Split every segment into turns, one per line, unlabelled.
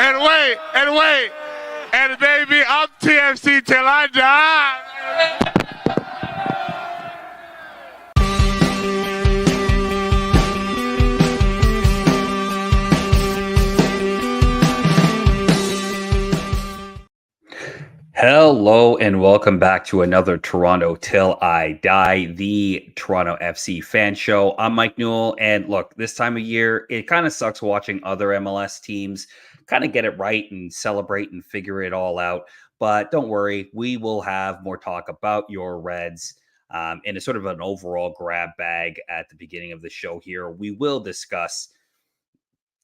And baby, I'm TFC till I die.
Hello and welcome back to another Toronto Till I Die, the Toronto FC fan show. I'm Mike Newell, and look, this time of year, it kind of sucks watching other MLS teams kind of get it right and celebrate and figure it all out. But don't worry, we will have more talk about your Reds in a sort of an overall grab bag at the beginning of the show here. We will discuss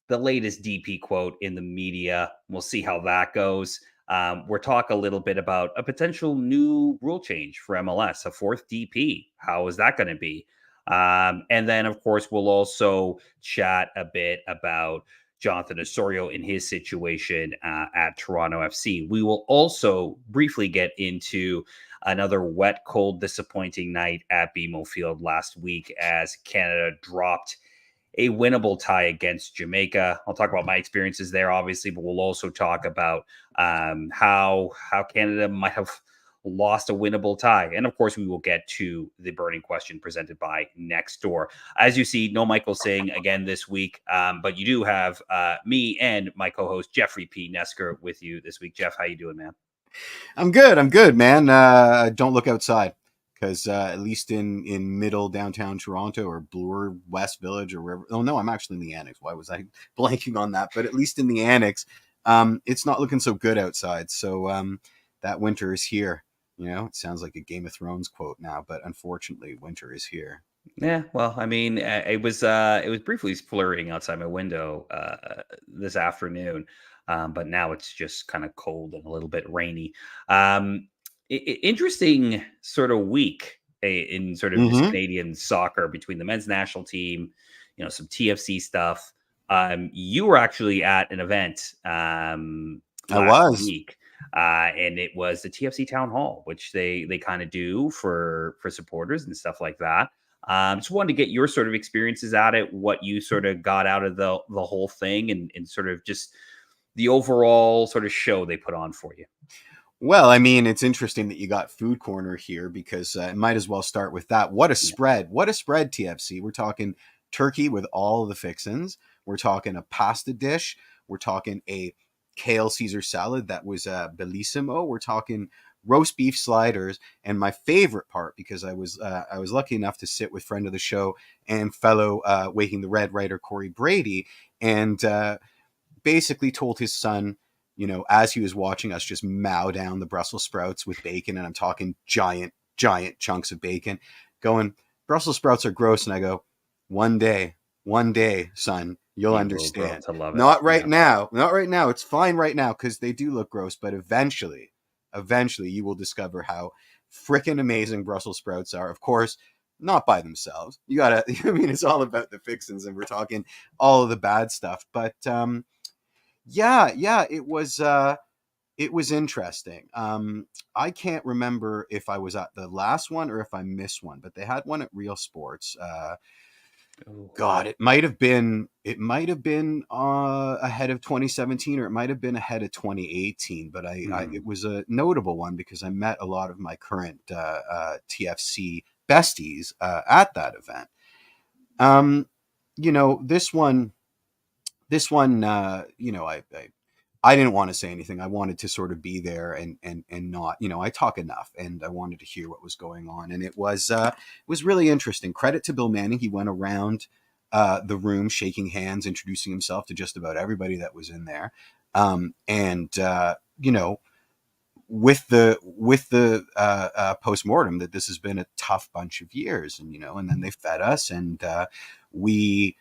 the latest DP quote in the media. We'll see how that goes. We'll talk a little bit about a potential new rule change for MLS, a fourth DP. How is that going to be? And then, of course, we'll also chat a bit about Jonathan Osorio in his situation at Toronto FC. We will also briefly get into another wet, cold, disappointing night at BMO Field last week as Canada dropped a winnable tie against Jamaica. I'll talk about my experiences there, obviously, but we'll also talk about how Canada might have lost a winnable tie. And of course, we will get to the burning question presented by NextDoor. As you see, no Michael Singh again this week, but you do have me and my co-host Jeffrey P. Nesker with you this week. Jeff, how you doing, man?
I'm good, man. Don't look outside. Because at least in middle downtown Toronto or Bloor West Village or wherever. Oh, no, I'm actually in the Annex. Why was I blanking on that? But at least in the Annex, it's not looking so good outside. So that winter is here. You know, it sounds like a Game of Thrones quote now, but unfortunately, winter is here.
Yeah, well, I mean, it was briefly flurrying outside my window this afternoon, but now it's just kind of cold and a little bit rainy. Interesting sort of week in sort of just Canadian soccer between the men's national team, you know, some TFC stuff. You were actually at an event last week, and it was the TFC town hall, which they kind of do for supporters and stuff like that. Just wanted to get your sort of experiences at it, what you sort of got out of the whole thing, and sort of just the overall sort of show they put on for you.
Well, I mean, it's interesting that you got Food Corner here because it might as well start with that. What a spread. What a spread, TFC. We're talking turkey with all of the fixins. We're talking a pasta dish. We're talking a kale Caesar salad that was bellissimo. We're talking roast beef sliders. And my favorite part, because I was lucky enough to sit with friend of the show and fellow Waking the Red writer Corey Brady, and basically told his son, you know, as he was watching us just mow down the Brussels sprouts with bacon, and I'm talking giant chunks of bacon, going, Brussels sprouts are gross. And I go, one day, son, you'll understand. Not right now. It's fine right now because they do look gross, but eventually you will discover how freaking amazing Brussels sprouts are. Of course, not by themselves. You gotta, I mean, it's all about the fixins, and we're talking all of the bad stuff, but, yeah, it was interesting. I can't remember if I was at the last one or if I missed one, but they had one at Real Sports. God, it might have been ahead of 2017, or it might have been ahead of 2018. But it was a notable one because I met a lot of my current TFC besties at that event. You know, this one, you know, I didn't want to say anything. I wanted to sort of be there and not, you know, I talk enough, and I wanted to hear what was going on. And it was really interesting. Credit to Bill Manning. He went around the room shaking hands, introducing himself to just about everybody that was in there. You know, with the postmortem, that this has been a tough bunch of years, and, you know, and then they fed us, and we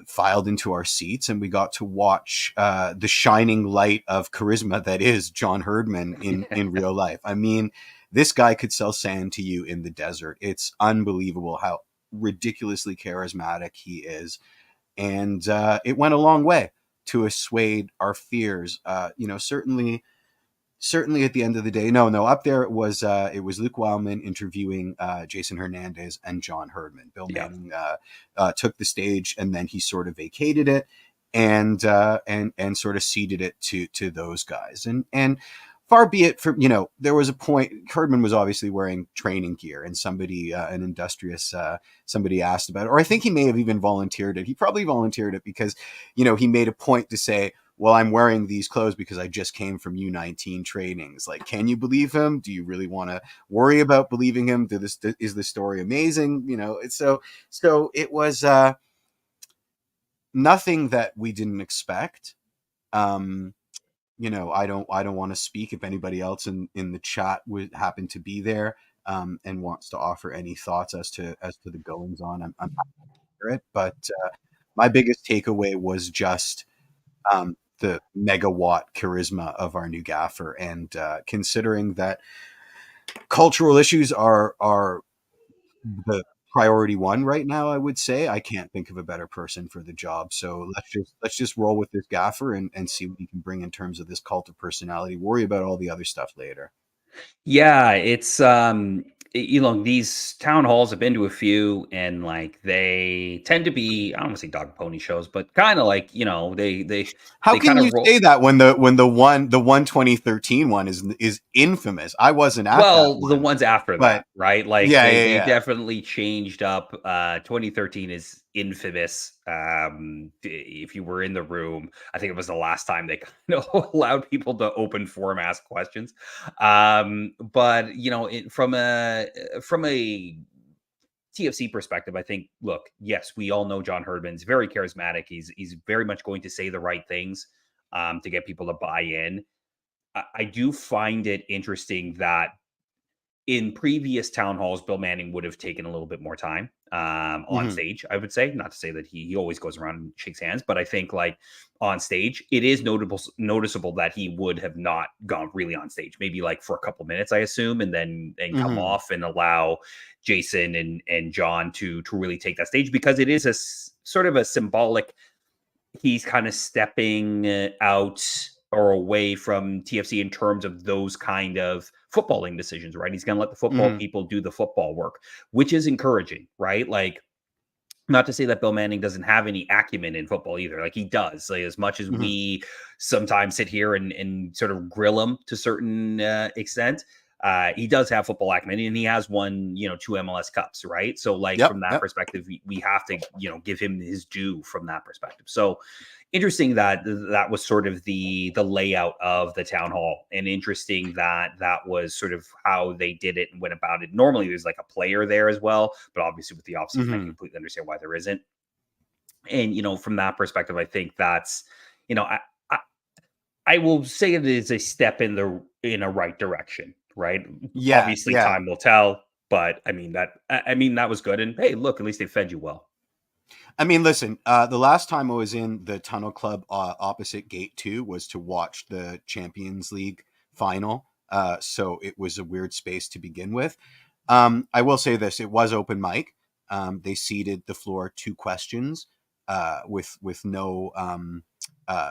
filed into our seats, and we got to watch the shining light of charisma that is John Herdman in real life. I mean, this guy could sell sand to you in the desert. It's unbelievable how ridiculously charismatic he is. And it went a long way to assuage our fears. You know, certainly at the end of the day, no, up there it was Luke Wildman interviewing Jason Hernandez and John Herdman. Bill Manning took the stage, and then he sort of vacated it. and sort of ceded it to those guys. And far be it from, there was a point, Herdman was obviously wearing training gear, and somebody, an industrious, somebody asked about it, or I think he may have even volunteered it. He probably volunteered it because, he made a point to say, well, I'm wearing these clothes because I just came from U19 trainings. Like, can you believe him? Do you really want to worry about believing him? Is the story amazing? So it was nothing that we didn't expect. I don't want to speak if anybody else in the chat would happen to be there and wants to offer any thoughts as to the goings on. I'm happy to hear it, but my biggest takeaway was just the megawatt charisma of our new gaffer, and considering that cultural issues are the priority one right now, I would say I can't think of a better person for the job. So let's just roll with this gaffer and see what he can bring in terms of this cult of personality. Worry about all the other stuff later.
Yeah, it's these town halls, I've been to a few, and like they tend to be, I don't want to say dog and pony shows, but kind of like,
How
they
can
kind
you
of roll.
say that when the 2013 one is infamous? I wasn't at that
Well, the
one,
ones after
but
that, right? Like
yeah,
they
yeah, yeah.
definitely changed up. 2013 is infamous. If you were in the room, I think it was the last time they kind of allowed people to open forum ask questions. But from a TFC perspective, I think, look, yes, we all know John Herdman's very charismatic. He's very much going to say the right things to get people to buy in. I do find it interesting that in previous town halls, Bill Manning would have taken a little bit more time on
Mm-hmm.
stage, I would say. Not to say that he always goes around and shakes hands, but I think like on stage, it is noticeable that he would have not gone really on stage, maybe like for a couple minutes, I assume, and then come
Mm-hmm.
off and allow Jason and John to really take that stage, because it is sort of a symbolic, he's kind of stepping out or away from TFC in terms of those kind of footballing decisions, right? He's going to let the football
Mm-hmm.
people do the football work, which is encouraging, right? Like, not to say that Bill Manning doesn't have any acumen in football either. Like, he does. Like, as much as
Mm-hmm.
we sometimes sit here and sort of grill him to certain extent, he does have football acumen, and he has won, 2 MLS Cups, right? So, like,
Yep.
from that
Yep.
perspective, we have to, give him his due from that perspective. So, interesting that that was sort of the layout of the town hall, and interesting that that was sort of how they did it and went about it. Normally there's like a player there as well, but obviously with the off season, I
Mm-hmm.
completely understand why there isn't. And from that perspective, I think that's, I I will say it is a step in a right direction, right?
Yeah.
Obviously
Yeah.
time will tell, but I mean that was good, and hey, look, at least they fed you well.
I mean, listen, the last time I was in the Tunnel Club opposite Gate 2 was to watch the Champions League final. So it was a weird space to begin with. I will say this, it was open mic. They seated the floor 2 questions with no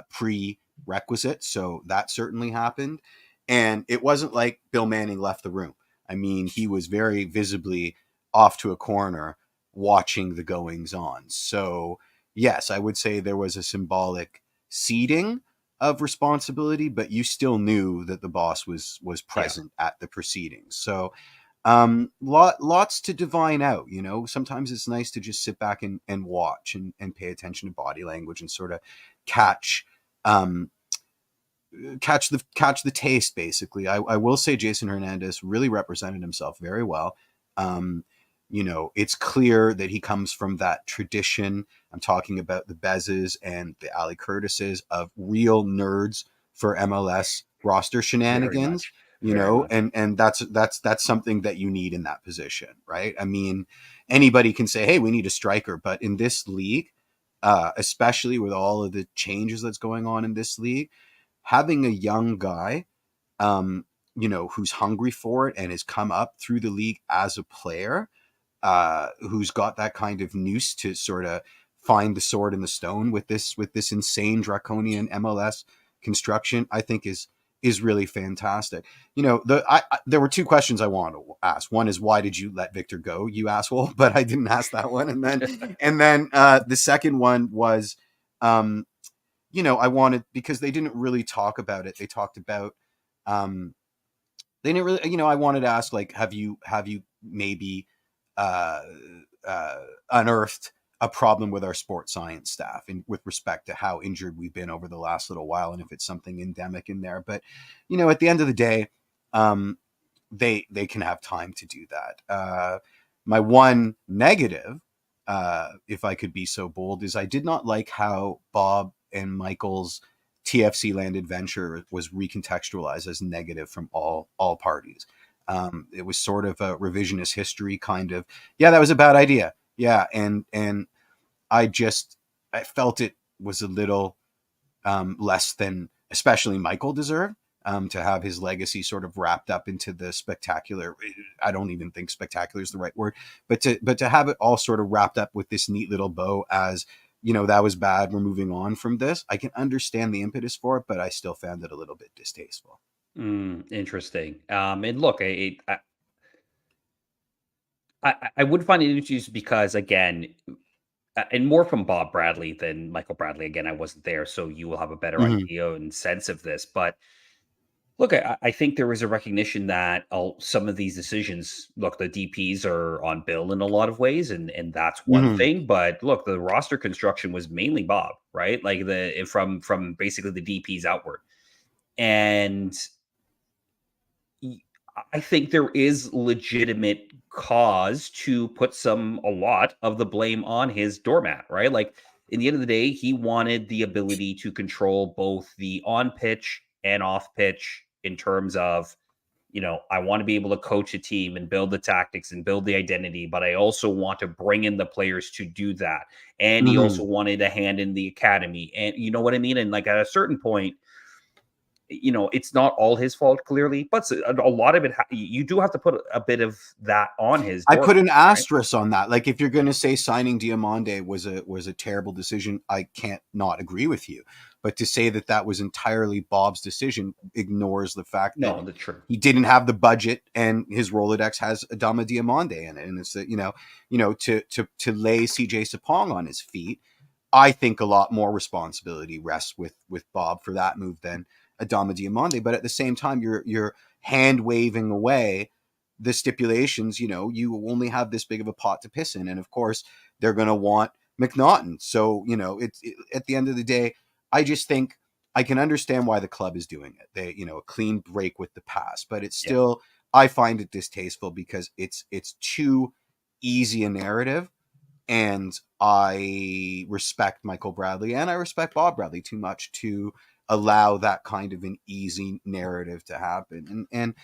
prerequisite. So that certainly happened. And it wasn't like Bill Manning left the room. I mean, he was very visibly off to a corner watching the goings on. So, yes, I would say there was a symbolic ceding of responsibility, but you still knew that the boss was
Yeah.
present at the proceedings. So, lots to divine out. Sometimes it's nice to just sit back and watch and pay attention to body language and sort of catch um, catch the taste. Basically, I will say Jason Hernandez really represented himself very well. um, it's clear that he comes from that tradition. I'm talking about the Bezes and the Ali Curtises of real nerds for MLS roster
Very
shenanigans.
much. Very much.
And that's something that you need in that position, right? I mean, anybody can say, hey, we need a striker, but in this league, especially with all of the changes that's going on in this league, having a young guy, who's hungry for it and has come up through the league as a player, who's got that kind of noose to sort of find the sword in the stone with this insane draconian MLS construction, I think is really fantastic. There were 2 questions I wanted to ask. One is, why did you let Victor go, you asshole? But I didn't ask that one. And then the second one was, I wanted, because they didn't really talk about it. They talked about, they didn't really, I wanted to ask, like, have you maybe uh, unearthed a problem with our sports science staff and with respect to how injured we've been over the last little while, and if it's something endemic in there. But at the end of the day, they can have time to do that. My one negative, if I could be so bold, is I did not like how Bob and Michael's TFC Land Adventure was recontextualized as negative from all parties. It was sort of a revisionist history kind of, yeah, that was a bad idea. Yeah. And I felt it was a little less than especially Michael deserved, to have his legacy sort of wrapped up into the spectacular. I don't even think spectacular is the right word, but to have it all sort of wrapped up with this neat little bow as, that was bad, we're moving on from this. I can understand the impetus for it, but I still found it a little bit distasteful.
Interesting. And look, I would find it interesting because, again, and more from Bob Bradley than Michael Bradley. Again, I wasn't there, so you will have a better
Mm-hmm.
idea and sense of this. But look, I think there is a recognition that some of these decisions, look, the DPs are on Bill in a lot of ways, and that's one
Mm-hmm.
thing. But look, the roster construction was mainly Bob, right? Like from basically the DPs outward, and I think there is legitimate cause to put a lot of the blame on his doormat, right? Like, in the end of the day, he wanted the ability to control both the on pitch and off pitch in terms of, I want to be able to coach a team and build the tactics and build the identity, but I also want to bring in the players to do that. And he
Mm-hmm.
also wanted a hand in the academy. And you know what I mean? And like at a certain point, it's not all his fault, clearly, but a lot of it, you do have to put a bit of that on his
I
door,
put an
right?
asterisk on that. Like, if you're going to say signing Diamande was a terrible decision, I can't not agree with you. But to say that was entirely Bob's decision ignores the fact that
No, that's true.
he didn't have the budget, and his Rolodex has Adama Diamande in it, and it's to lay CJ Sapong on his feet. I think a lot more responsibility rests with Bob for that move than Adama Diamande. But at the same time, you're hand waving away the stipulations. You only have this big of a pot to piss in, and of course they're going to want McNaughton. So at the end of the day, I just think I can understand why the club is doing it. They a clean break with the past, but it's
Yeah.
still, I find it distasteful because it's too easy a narrative. And I respect Michael Bradley and I respect Bob Bradley too much to allow that kind of an easy narrative to happen. And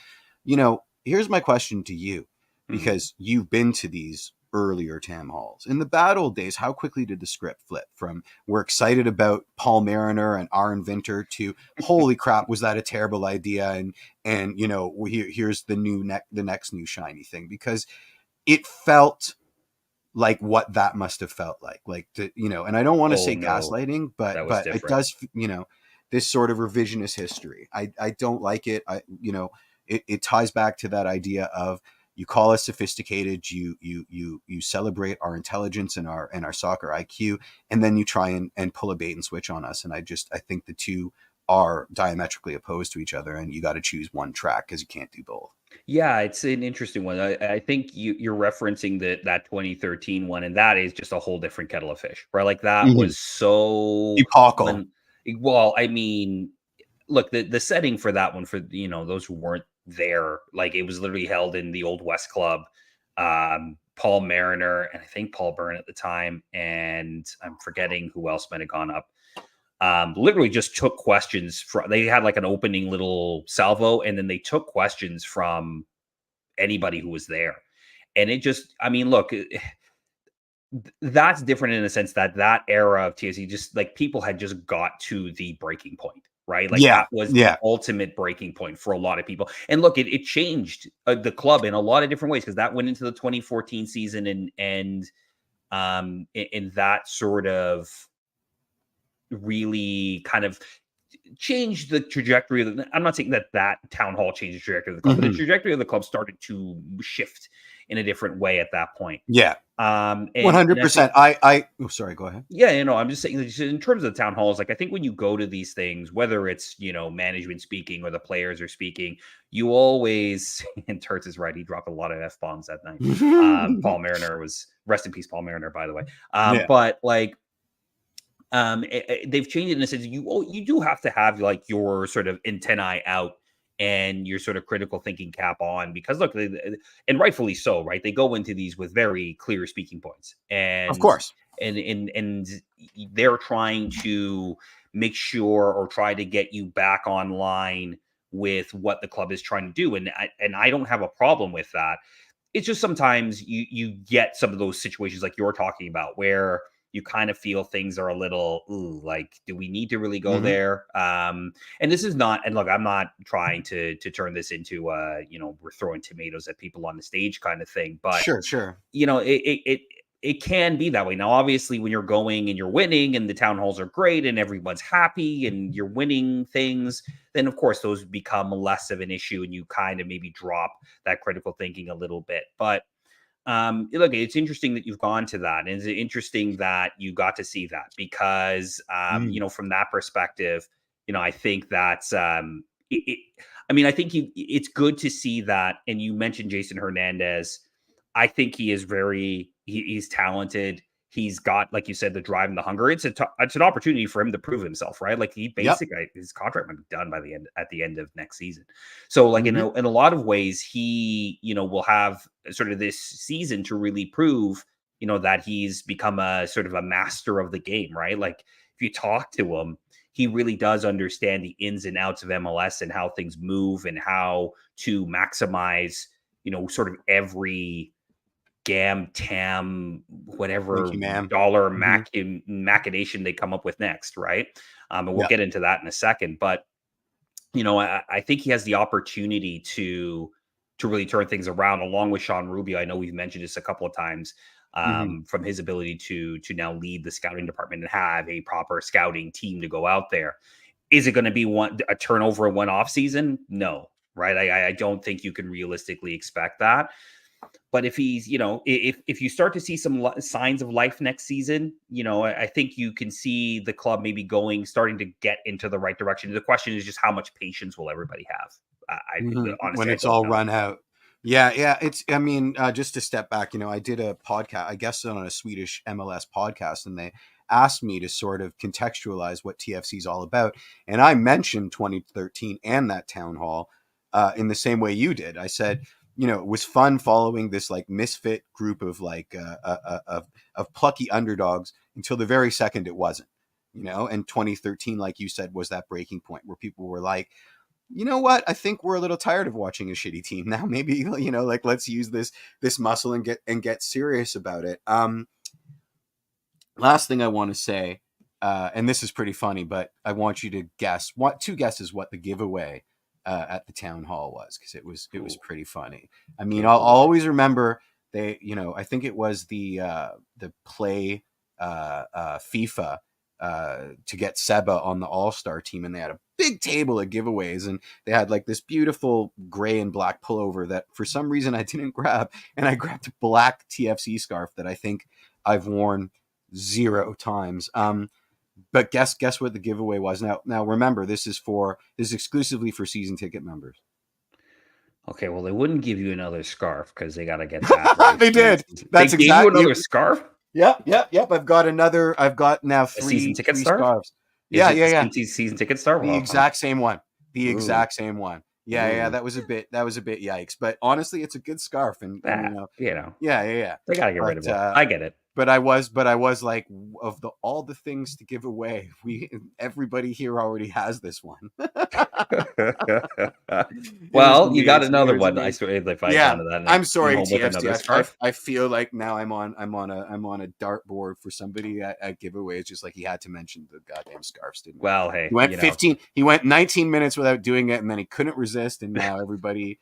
here's my question to you,
Mhm.
because you've been to these earlier TAM halls. In the bad old days, how quickly did the script flip from we're excited about Paul Mariner and Aaron Vinter to holy crap, was that a terrible idea? And here's the next new shiny thing, because it felt like what that must have felt like and I don't want to
Oh,
say
no,
gaslighting, but
that was
it
different.
does, this sort of revisionist history. I don't like it. It ties back to that idea of, you call us sophisticated, you celebrate our intelligence and our soccer IQ, and then you try and pull a bait and switch on us. And I think the two are diametrically opposed to each other, and you got to choose one track because you can't do both.
Yeah, it's an interesting one. I think you're referencing that 2013 one, and that is just a whole different kettle of fish, right? Like that
Mm-hmm.
was so
Epochal.
un, well, I mean, look, the setting for that one, for those who weren't there, like it was literally held in the old West Club. Paul Mariner and I think Paul Byrne at the time, and I'm forgetting who else might have gone up. Literally just took questions from. They had like an opening little salvo, and then they took questions from anybody who was there. And it just, I mean, look, that's different in a sense that era of TSC, just like people had just got to the breaking point, right? Like
Yeah.
that was the
Yeah.
ultimate breaking point for a lot of people. And look, it changed the club in a lot of different ways, because that went into the 2014 season, and in that sort of really kind of changed the trajectory of I'm not saying that town hall changed the trajectory of the club, but the
Mm-hmm.
trajectory of the club started to shift in a different way at that point.
Yeah.
And I think
100%. I oh, sorry, go ahead.
yeah, I'm just saying that in terms of the town halls, like I think when you go to these things, whether it's management speaking or the players are speaking, you always and Turts is right, he dropped a lot of F bombs that night. Paul Mariner was rest in peace, Paul Mariner, by the way.
Yeah,
But like they've changed it in a sense you do have to have like your sort of antennae out and your sort of critical thinking cap on because look and rightfully so, right? They go into these with very clear speaking points
of
and
course.
and they're trying to make sure or try to get you back online with what the club is trying to do, and I don't have a problem with that. It's just sometimes you get some of those situations like you're talking about where you kind of feel things are a little ooh, like, do we need to really go
Mhm.
there? And this is not, and look, I'm not trying to turn this into we're throwing tomatoes at people on the stage kind of thing, but
Sure, sure.
it can be that way. Now, obviously, when you're going and you're winning and the town halls are great and everyone's happy and you're winning things, then of course those become less of an issue and you kind of maybe drop that critical thinking a little bit. But look, it's interesting that you've gone to that, and it's interesting that you got to see that because
Mm.
from that perspective, I think that's I mean, I think it's good to see that. And you mentioned Jason Hernandez. I think he is he's talented. He's got, like you said, the drive and the hunger. It's it's an opportunity for him to prove himself, right? Like he
Yep.
basically his contract might be done by the end of next season. So like
Mhm.
in a lot of ways, he will have sort of this season to really prove that he's become a sort of a master of the game, right? Like if you talk to him, he really does understand the ins and outs of MLS and how things move and how to maximize sort of every gam tam
Thank
whatever
you, ma'am.
dollar
Mhm.
machination they come up with next, right? And we'll
Yep.
get into that in a second, but I think he has the opportunity to really turn things around along with Sean Rubio. I know we've mentioned this a couple of times,
Mhm.
from his ability to now lead the scouting department and have a proper scouting team to go out there. Is it going to be a turnover in one off season? No, right? I don't think you can realistically expect that. But if he's, if you start to see some signs of life next season, I think you can see the club maybe starting to get into the right direction. The question is just how much patience will everybody have?
When
Honestly, I
it's
don't
all
know.
run out. Yeah, yeah. I mean, just to step back, I did a podcast, I guess, on a Swedish MLS podcast, and they asked me to sort of contextualize what TFC is all about. And I mentioned 2013 and that town hall in the same way you did. I said, it was fun following this like misfit group of like of plucky underdogs until the very second it wasn't. And 2013, like you said, was that breaking point where people were like, you know what? I think we're a little tired of watching a shitty team now. Maybe like let's use this muscle and get serious about it. Last thing I want to say, and this is pretty funny, but I want you to guess two guesses what the giveaway at the town hall was because it was
Ooh,
pretty funny. I mean, I'll
giveaway.
always remember they, I think it was the play FIFA to get Seba on the All-Star team, and they had a big table of giveaways, and they had like this beautiful gray and black pullover that for some reason I didn't grab, and I grabbed a black TFC scarf that I think I've worn 0 times. But guess what the giveaway was. Now remember, this is exclusively for season ticket members.
Okay, well, they wouldn't give you another scarf because they got to get that right
They
for next
did.
season. They
That's
gave you
exactly.
another scarf?
Yep. I've got now
A season
three
ticket scarf?
scarves.
Is
Yeah,
it
yeah,
the
yeah.
same season ticket star?
The
Well,
exact same one. The
ooh,
exact same one. Yeah, yeah.
ooh,
That was a bit yikes. But honestly, it's a good scarf, and
ah,
yeah, yeah, yeah.
they got to get rid of
But
it. I get it.
but I was like, of all the things to give away, everybody here already has this one. It was
Well, you got
amazing. It
another
was
one. I
amazing.
swear, if I had
Yeah,
gone to that and I
I'm
came
sorry,
home with
TFC.
another scarf.
I feel like now I'm on a dartboard for somebody at giveaway. It's just like he had to mention the goddamn scarves, didn't he?
Well,
He
hey,
went 15. He went 19 minutes without doing it, and then he couldn't resist, and now everybody.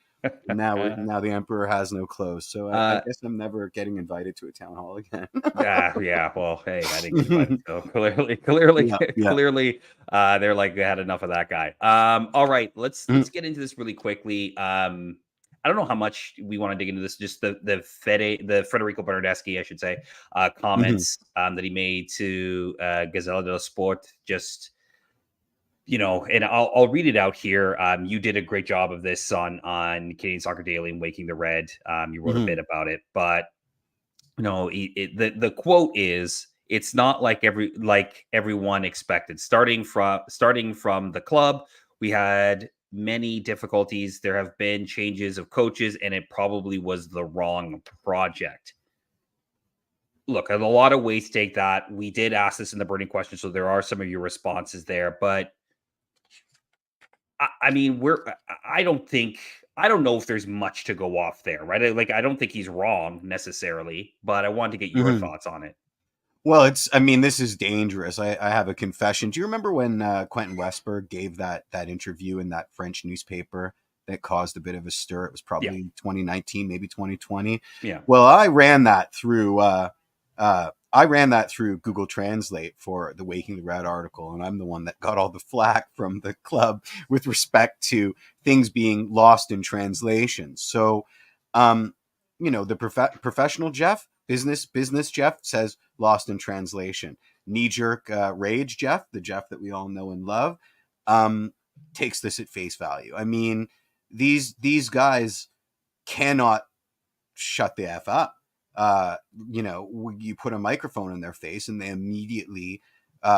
Now the emperor has no clothes, so I
uh,
guess I'm never getting invited to a town hall again.
yeah. Well, hey, I didn't get invited, so clearly,
Yeah, yeah.
clearly, they're like they had enough of that guy. All right, let's
Mhm.
get into this really quickly. I don't know how much we want to dig into this. Just the Federico Bernadeschi, I should say,
Mhm.
comments that he made to Gazeta dello Sport. Just, and I'll read it out here. You did a great job of this on Canadian Soccer Daily and Waking the Red. You wrote a
Mhm.
bit about it, but the quote is, it's not like everyone expected. Starting from the club, we had many difficulties. There have been changes of coaches, and it probably was the wrong project. Look, a lot of ways to take that. We did ask this in the burning question, so there are some of your responses there. But I mean, I don't know if there's much to go off there, right? I don't think he's wrong necessarily, but I wanted to get your
Mhm.
thoughts on it.
Well, I mean, this is dangerous. I have a confession. Do you remember when Quentin Westberg gave that interview in that French newspaper that caused a bit of a stir? It was
Yeah,
probably 2019, maybe 2020.
yeah.
Well, I ran that through Google Translate for the Waking the Red article, and I'm the one that got all the flack from the club with respect to things being lost in translation. So, um, the professional Jeff, business Jeff says lost in translation. Knee jerk rage Jeff, the Jeff that we all know and love, um, takes this at face value. I mean, these guys cannot shut the f up. Uh, you put a microphone in their face and they immediately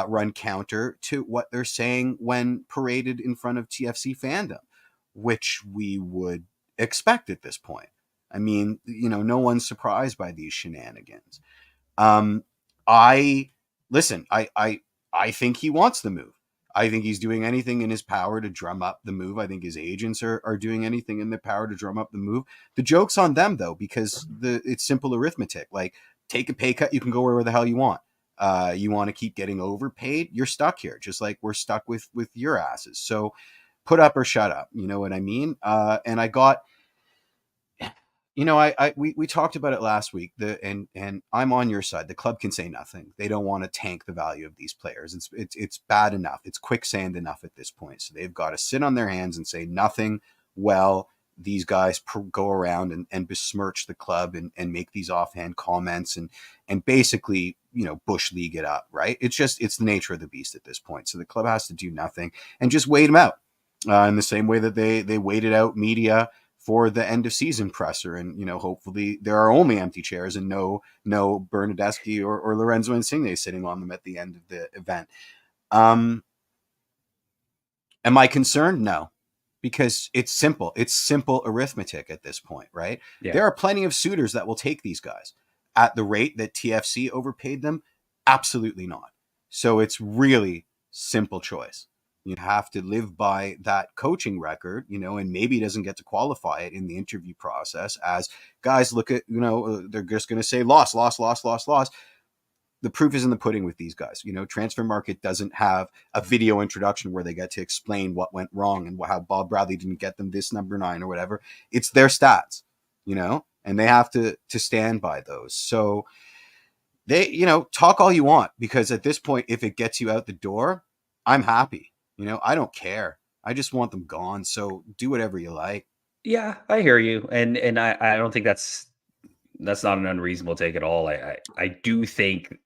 run counter to what they're saying when paraded in front of TFC fandom, which we would expect at this point. I mean, no one's surprised by these shenanigans. Um, I listen. I think he wants the move. I think he's doing anything in his power to drum up the move. I think his agents are doing anything in their power to drum up the move. The joke's on them though, because it's simple arithmetic. Like, take a pay cut, you can go where the hell you want. You want to keep getting overpaid, you're stuck here, just like we're stuck with your asses. So put up or shut up. You know what I mean? And I got we talked about it last week. And I'm on your side. The club can say nothing. They don't want to tank the value of these players. It's bad enough. It's quicksand enough at this point. So they've got to sit on their hands and say nothing. Well, these guys go around and besmirch the club and make these offhand comments and basically bush league it up. Right? It's the nature of the beast at this point. So the club has to do nothing and just wait them out. In the same way that they waited out media for the end of season presser, and hopefully there are only empty chairs and no Bernadeschi or Lorenzo Insigne sitting on them at the end of the event. Am I concerned? No, because it's simple. It's simple arithmetic at this point, right?
Yeah.
There are plenty of suitors that will take these guys at the rate that TFC overpaid them. Absolutely not. So it's really simple choice. You have to live by that coaching record, and maybe he doesn't get to qualify it in the interview process as guys look at, they're just going to say loss, loss, loss, loss, loss. The proof is in the pudding with these guys. Transfer Market doesn't have a video introduction where they get to explain what went wrong and how Bob Bradley didn't get them this number 9 or whatever. It's their stats, and they have to stand by those. So they, talk all you want, because at this point, if it gets you out the door, I'm happy. I don't care. I just want them gone. So do whatever you like.
Yeah, I hear you, and I don't think that's not an unreasonable take at all. I do think,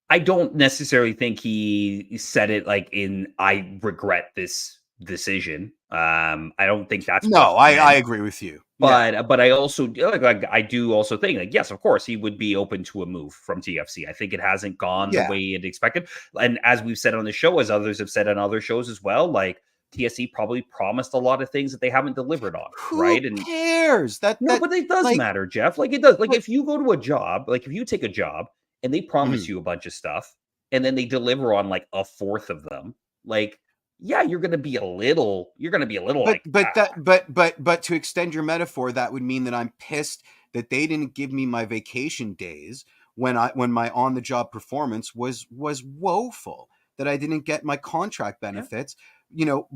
I don't necessarily think he said it like in "I regret this decision." I don't think that's what
No,
he
I
meant.
agree with you. Yeah.
But I also like I do also think, like, yes, of course he would be open to a move from TFC. I think it hasn't gone the
Yeah.
way it expected, and as we've said on the show, as others have said on other shows as well, like TSC probably promised a lot of things that they haven't delivered on,
Who
right? And
cares?
no, but it does
Like,
matter, Jeff. Like, it does. Like,
but,
if you go to a job, like if you take a job and they promise
mhm.
you a bunch of stuff and then they deliver on like a fourth of them, like, yeah, you're gonna be a little
But
like,
but that but to extend your metaphor, that would mean that I'm pissed that they didn't give me my vacation days when my on the job performance was woeful, that I didn't get my contract
yeah,
benefits,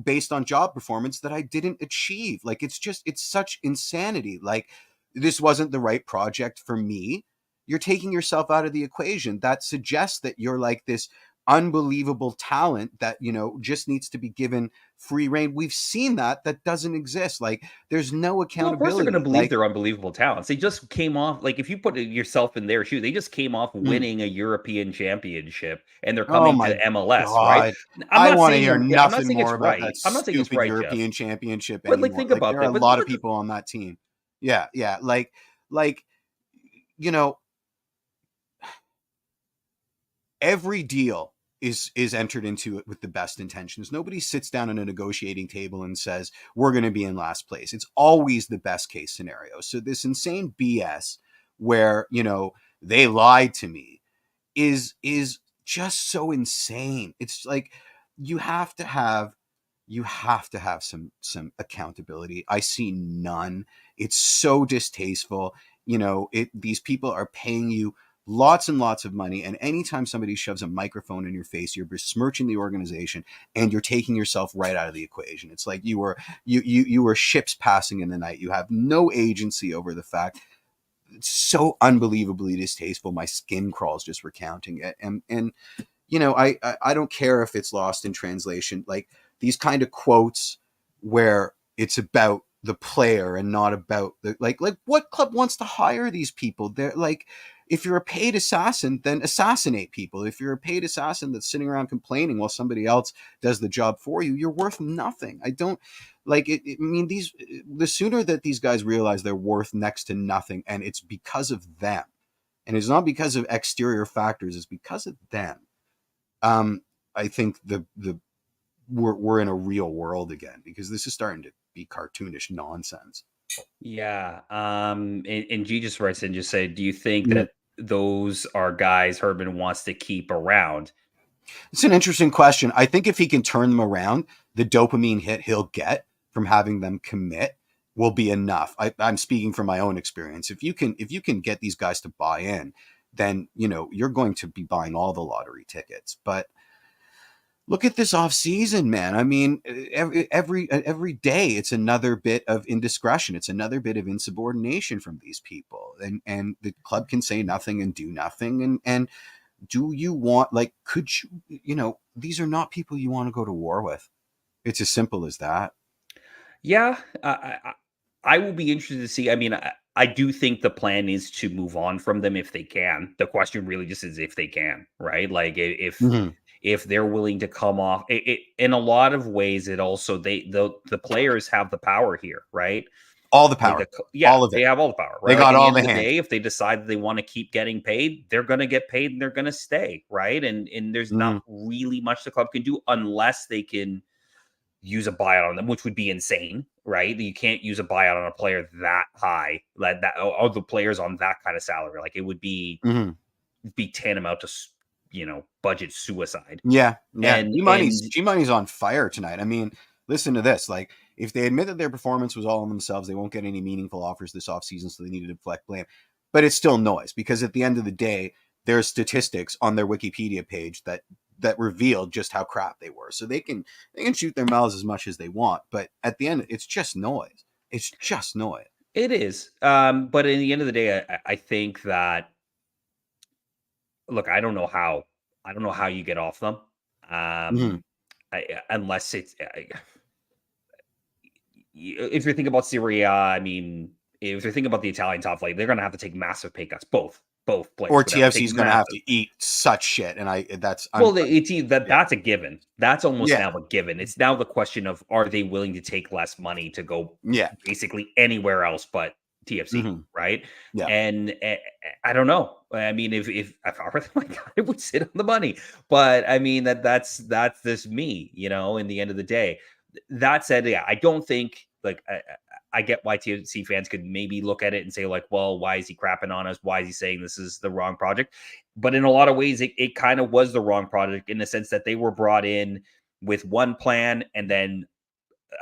based on job performance that I didn't achieve. Like, it's such insanity. Like, this wasn't the right project for me. You're taking yourself out of the equation. That suggests that you're like this unbelievable talent that, just needs to be given free reign. We've seen that doesn't exist. Like, there's no
Well, of course they're going to
accountability.
believe
Like,
they're unbelievable talents. They just came off, like, if you put yourself in their shoes, they just came off
mm,
winning a European championship, and they're
oh
coming
my
to MLS, right?
God.
I'm
I
not
want to
saying
hear
I'm not
nothing
saying it's
more about that
right. I'm not saying it's
stupid
right, Jeff.
European championship
But like,
anymore.
think
Like,
about
there are
that.
a
But
lot of people on that team. Yeah, yeah. Like, you know, every deal is entered into it with the best intentions. Nobody sits down at a negotiating table and says, we're going to be in last place. It's always the best case scenario. So this insane BS where, they lied to me is just so insane. It's like, you have to have some accountability. I see none. It's so distasteful. These people are paying you lots and lots of money, and anytime somebody shoves a microphone in your face, you're besmirching the organization, and you're taking yourself right out of the equation. It's like you were ships passing in the night. You have no agency over the fact. It's so unbelievably distasteful. My skin crawls just recounting it. And I don't care if it's lost in translation. Like, these kind of quotes where it's about the player and not about the like what club wants to hire these people? They're like, if you're a paid assassin, then assassinate people. If you're a paid assassin that's sitting around complaining while somebody else does the job for you, you're worth nothing. I don't like it. I mean, the sooner that these guys realize they're worth next to nothing, and it's because of them, and it's not because of exterior factors, it's because of them. I think we're in a real world again, because this is starting to be cartoonish nonsense.
yeah, and G just writes in, just say, do you think
Mm.
that those are guys Herman wants to keep around?
It's an interesting question. I think if he can turn them around, the dopamine hit he'll get from having them commit will be enough. I'm speaking from my own experience. If you can get these guys to buy in, then you're going to be buying all the lottery tickets. But look at this off season, man. I mean, every day it's another bit of indiscretion. It's another bit of insubordination from these people, and the club can say nothing and do nothing. And do you want, like, could these are not people you want to go to war with. It's as simple as that.
Yeah, I will be interested to see. I mean, I do think the plan is to move on from them if they can. The question really just is if they can, right? Like,
Mhm.
if they're willing to come off. In a lot of ways, it also the players have the power here, right?
All the
Like,
power, all of
they
it.
have all the power,
They
right? Like,
got
at the
all
end
the
of the
hand.
day, if they decide that they want to keep getting paid, they're going to get paid and they're going to stay, right? And there's not
Mhm.
really much the club can do unless they can use a buyout on them, which would be insane, right? You can't use a buyout on a player that high, like that, or the players on that kind of salary. Like, it would
Mhm.
be tantamount to budget suicide.
Yeah, yeah.
And
G Money's on fire tonight. I mean, listen to this. Like, if they admit that their performance was all on themselves, they won't get any meaningful offers this offseason, so they need to deflect blame. But it's still noise, because at the end of the day, there's statistics on their Wikipedia page that reveal just how crap they were. So they can shoot their mouths as much as they want, but at the end, it's just noise. It's just noise.
it is, but in the end of the day, I think that, look, I don't know how you get off them,
Mhm.
unless it's if you're thinking about Serie A. I mean, if you're thinking about the Italian top flight, they're going to have to take massive pay cuts. Both
Or
players would have to
TFC
take
is going to have
massive.
to eat such shit, and I'm
Well,
yeah,
that's a given. That's almost
yeah,
now a given. It's now the question of, are they willing to take less money to go
yeah.
basically anywhere else but TFC,
Hmm.
right?
Yeah.
And I don't know. I mean, if I were them, like, I would sit on the money. But I mean, that's this me, in the end of the day. That said, yeah, I don't think, like, I get why TFC fans could maybe look at it and say, like, well, why is he crapping on us? Why is he saying this is the wrong project? But in a lot of ways, it kind of was the wrong project, in the sense that they were brought in with one plan, and then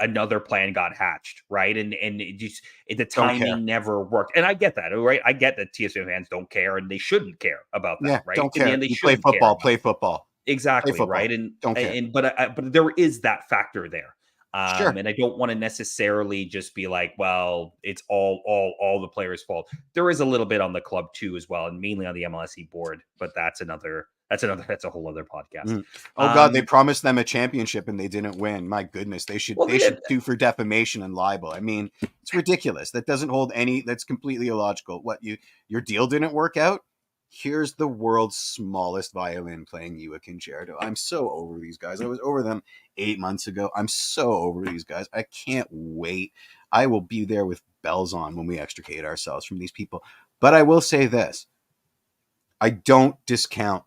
another plan got hatched, right? And the
Don't care.
timing never worked. And I get that, right? I get that TSM fans don't care, and they shouldn't care about that,
Yeah,
right?
don't
In the
care.
end, they
You play
shouldn't care
football,
about
play football. Play
exactly, right.
football.
And
Don't care.
and but there is that factor there.
Sure.
And I don't want to necessarily just be like, well, it's all the players' fault. There is a little bit on the club too, as well, and mainly on the MLSE board, but that's another That's a whole other podcast.
Oh God, they promised them a championship and they didn't win. My goodness, they should sue for defamation and libel. I mean, it's ridiculous. That doesn't hold any. That's completely illogical. What, your deal didn't work out? Here's the world's smallest violin playing you a concerto. I'm so over these guys. I was over them 8 months ago. I'm so over these guys. I can't wait. I will be there with bells on when we extricate ourselves from these people. But I will say this. I don't discount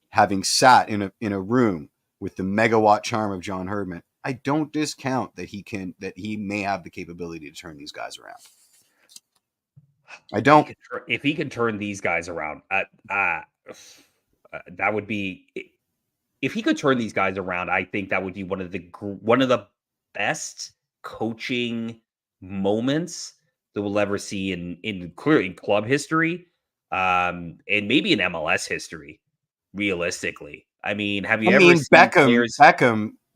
having sat in a room with the megawatt charm of John Herdman. I don't discount that he may have the capability to turn these guys around. I don't.
If he could turn these guys around, that would be. If he could turn these guys around, I think that would be one of the best coaching moments that we'll ever see in clearly club history, and maybe in MLS history. Realistically, I mean, have you ever seen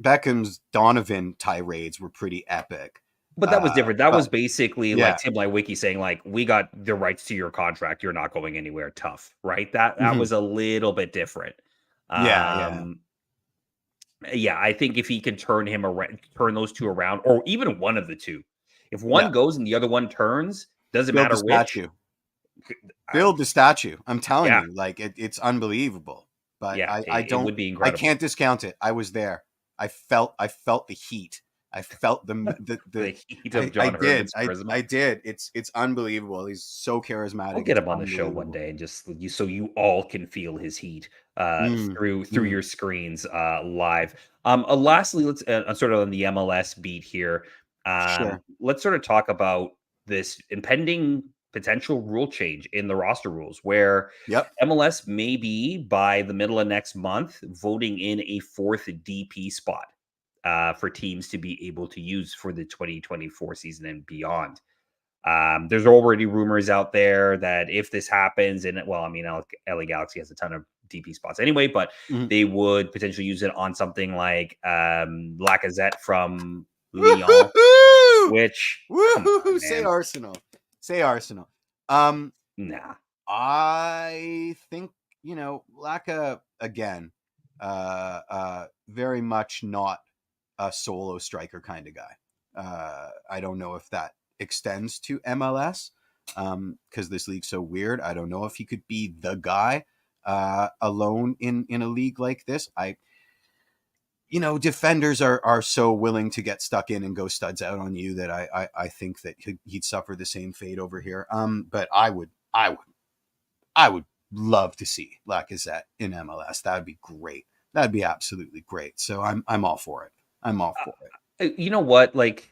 Beckham's Donovan tirades were pretty epic.
But that was different. That was basically like Tim Leiweke saying, like, we got the rights to your contract. You're not going anywhere. Tough, right? That was a little bit different. Yeah. I think if he can turn those two around, or even one of the two, if one goes and the other one turns, doesn't matter which.
Build the statue. I'm telling you, like it's unbelievable. But I don't. It would be incredible. I can't discount it. I was there. I felt the heat. I felt the
heat of John Herdman's charisma.
I did. It's unbelievable. He's so charismatic.
I'll get him on the show one day and just so you all can feel his heat through your screens live. Lastly, let's sort of on the MLS beat here.
Sure.
Let's sort of talk about this impending potential rule change in the roster rules where MLS may be by the middle of next month voting in a fourth DP spot for teams to be able to use for the 2024 season and beyond. There's already rumors out there that if this happens, LA Galaxy has a ton of DP spots anyway, but they would potentially use it on something like Lacazette from Lyon, which
say Arsenal.
Nah.
I think, Laka, again, very much not a solo striker kind of guy. I don't know if that extends to MLS because this league's so weird. I don't know if he could be the guy alone in a league like this. Defenders are so willing to get stuck in and go studs out on you that I think that he'd suffer the same fate over here. But I would love to see Lacazette in MLS. That would be great. That'd be absolutely great. So I'm all for it. I'm all for it.
You know what? Like,